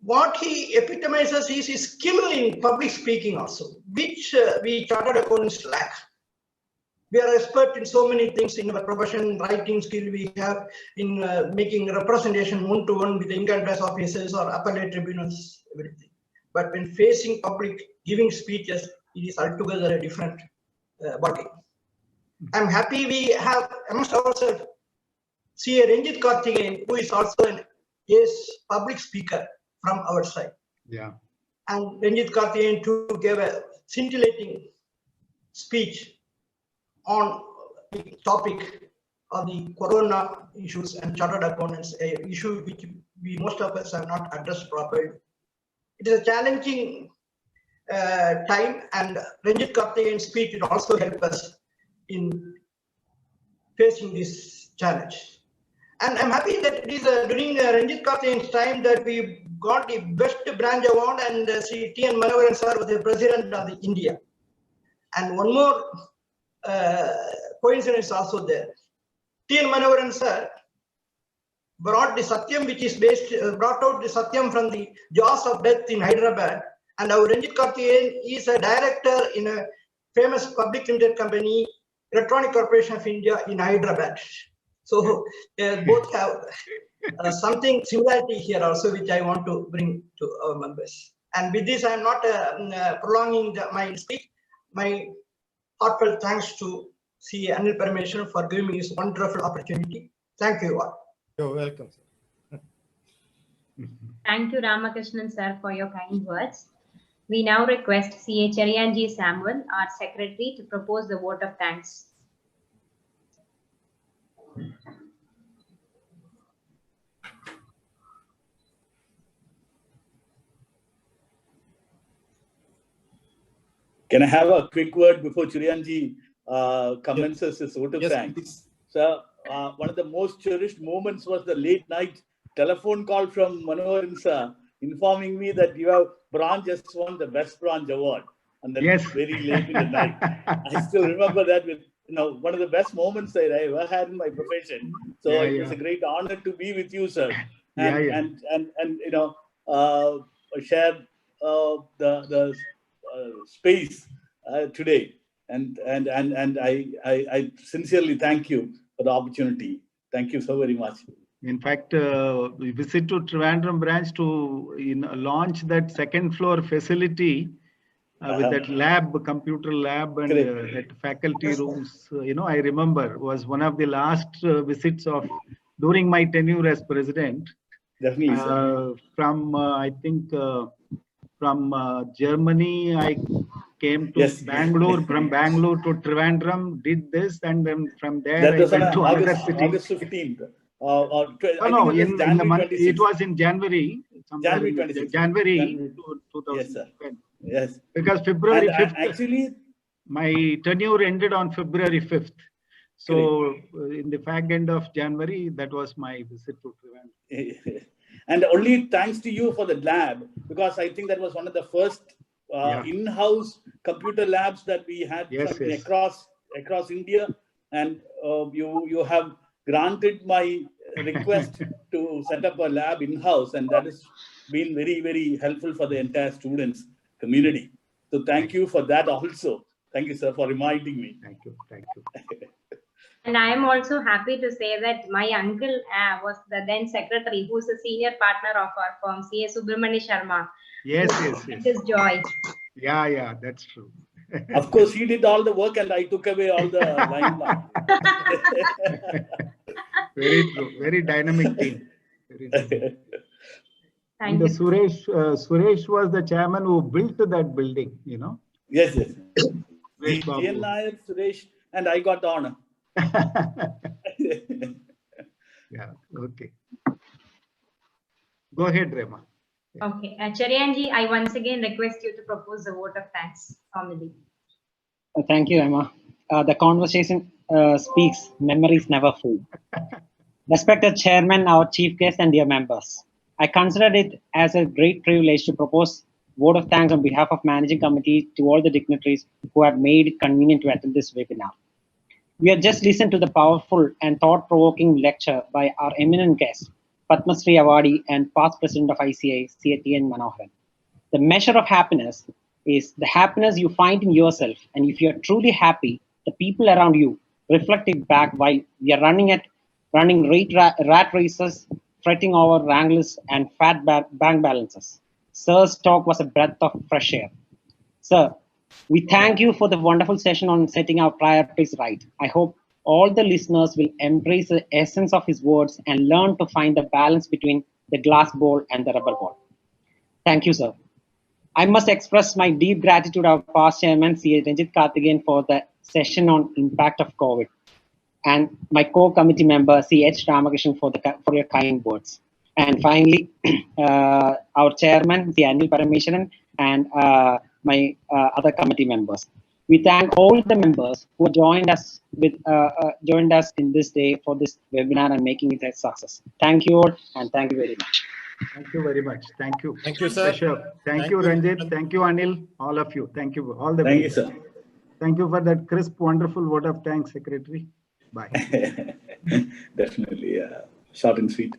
what he epitomizes is his skill in public speaking also, which we chartered accountants lack. We are expert in so many things in our profession, writing skill we have in making representation one-to-one with the income tax officers or appellate tribunals, everything. But when facing public, giving speeches, it is altogether a different body. I'm happy we have amongst ourselves CA Renjith Karthikeyan, who is also an public speaker from our side. Yeah. And Renjith Karthikeyan too gave a scintillating speech on the topic of the corona issues and chartered accountants, an issue which most of us have not addressed properly. It is a challenging time, and Renjith Karthikeyan's speech will also help us in facing this challenge. And I'm happy that it is during Renjith Karthikeyan's time that we got the best branch award, and T.N. Manoharan sir was the president of the India. And one more coincidence also there. T.N. Manoharan sir brought the Satyam, which is brought out the Satyam from the jaws of death in Hyderabad. And our Renjith Karthikeyan is a director in a famous public limited company, Electronic Corporation of India in Hyderabad. So both have something similarity here also, which I want to bring to our members. And with this, I am not prolonging my speech. My heartfelt thanks to CA Anil Parameswaran for giving me this wonderful opportunity. Thank you all. You're welcome, sir. Thank you, Ramakrishnan sir, for your kind words. We now request CA Cheriyanji Samuel, our secretary, to propose the vote of thanks. Can I have a quick word before Churianji commences his vote of thanks? Please. So, one of the most cherished moments was the late night telephone call from Manohar Insa informing me that your branch just won the best branch award, and then Yes. very late in the night. I still remember that with one of the best moments that I ever had in my profession. So it was a great honor to be with you, sir, and share the space today. And I sincerely thank you for the opportunity. Thank you so very much. In fact, we visit to Trivandrum branch to launch that second floor facility with that lab, computer lab, and that faculty rooms. I remember was one of the last visits of during my tenure as president. Definitely, sir. From I think from Germany, I came to Bangalore. From Bangalore to Trivandrum, did this, and then from there that I was went on to another city. August 15th. No, in the month, it was in January. January 26th. January 2010. Yes, sir. Yes. Because February 5th, actually, my tenure ended on February 5th. So in the fag end of January, that was my visit to Trivandrum. And only thanks to you for the lab, because I think that was one of the first in-house computer labs that we had across India. And you have granted my request to set up a lab in-house, and that has been very, very helpful for the entire students community. So thank you for that also. Thank you, sir, for reminding me. Thank you. And I am also happy to say that my uncle was the then secretary, who's a senior partner of our firm, C.A. Subramani Sharma. Yes. It is joy. Yeah, that's true. Of course, he did all the work and I took away all the limelight. Very true. Very dynamic team. Thank you. Suresh was the chairman who built that building, Yes. G.N. Nair, Suresh, and I got the honor. Yeah, okay. Go ahead, Rema. Okay. Churianji, I once again request you to propose a vote of thanks formally. Thank you, Emma. The conversation speaks, memories never full. Respected Chairman, our Chief Guest, and dear members, I consider it as a great privilege to propose vote of thanks on behalf of Managing Committee to all the dignitaries who have made it convenient to attend this webinar. We have just listened to the powerful and thought-provoking lecture by our eminent guest, Padma Shri Awardee and past president of ICAI, T.N. Manoharan. The measure of happiness is the happiness you find in yourself, and if you are truly happy, the people around you reflect it back while we are running rat races, fretting over wrangles and fat bank balances. Sir's talk was a breath of fresh air. Sir, we thank you for the wonderful session on setting our priorities right. I hope all the listeners will embrace the essence of his words and learn to find the balance between the glass bowl and the rubber ball. Thank you, sir. I must express my deep gratitude to our past chairman, C.A. Ranjit Karthikeyan, for the session on impact of COVID, and my co-committee member, C.H. Ramakrishnan, for your kind words. And finally, our chairman, the Anil Parameswaran, and my other committee members. We thank all the members who joined us in this day for this webinar and making it a success. Thank you all, and thank you very much. Thank you very much. Thank you. Thank you, sir. Pleasure. Thank you, Ranjit. Thank you, Anil. All of you. Thank you. All the Thank you, sir. Thank you for that crisp, wonderful vote of thanks, Secretary. Bye. Definitely, short and sweet.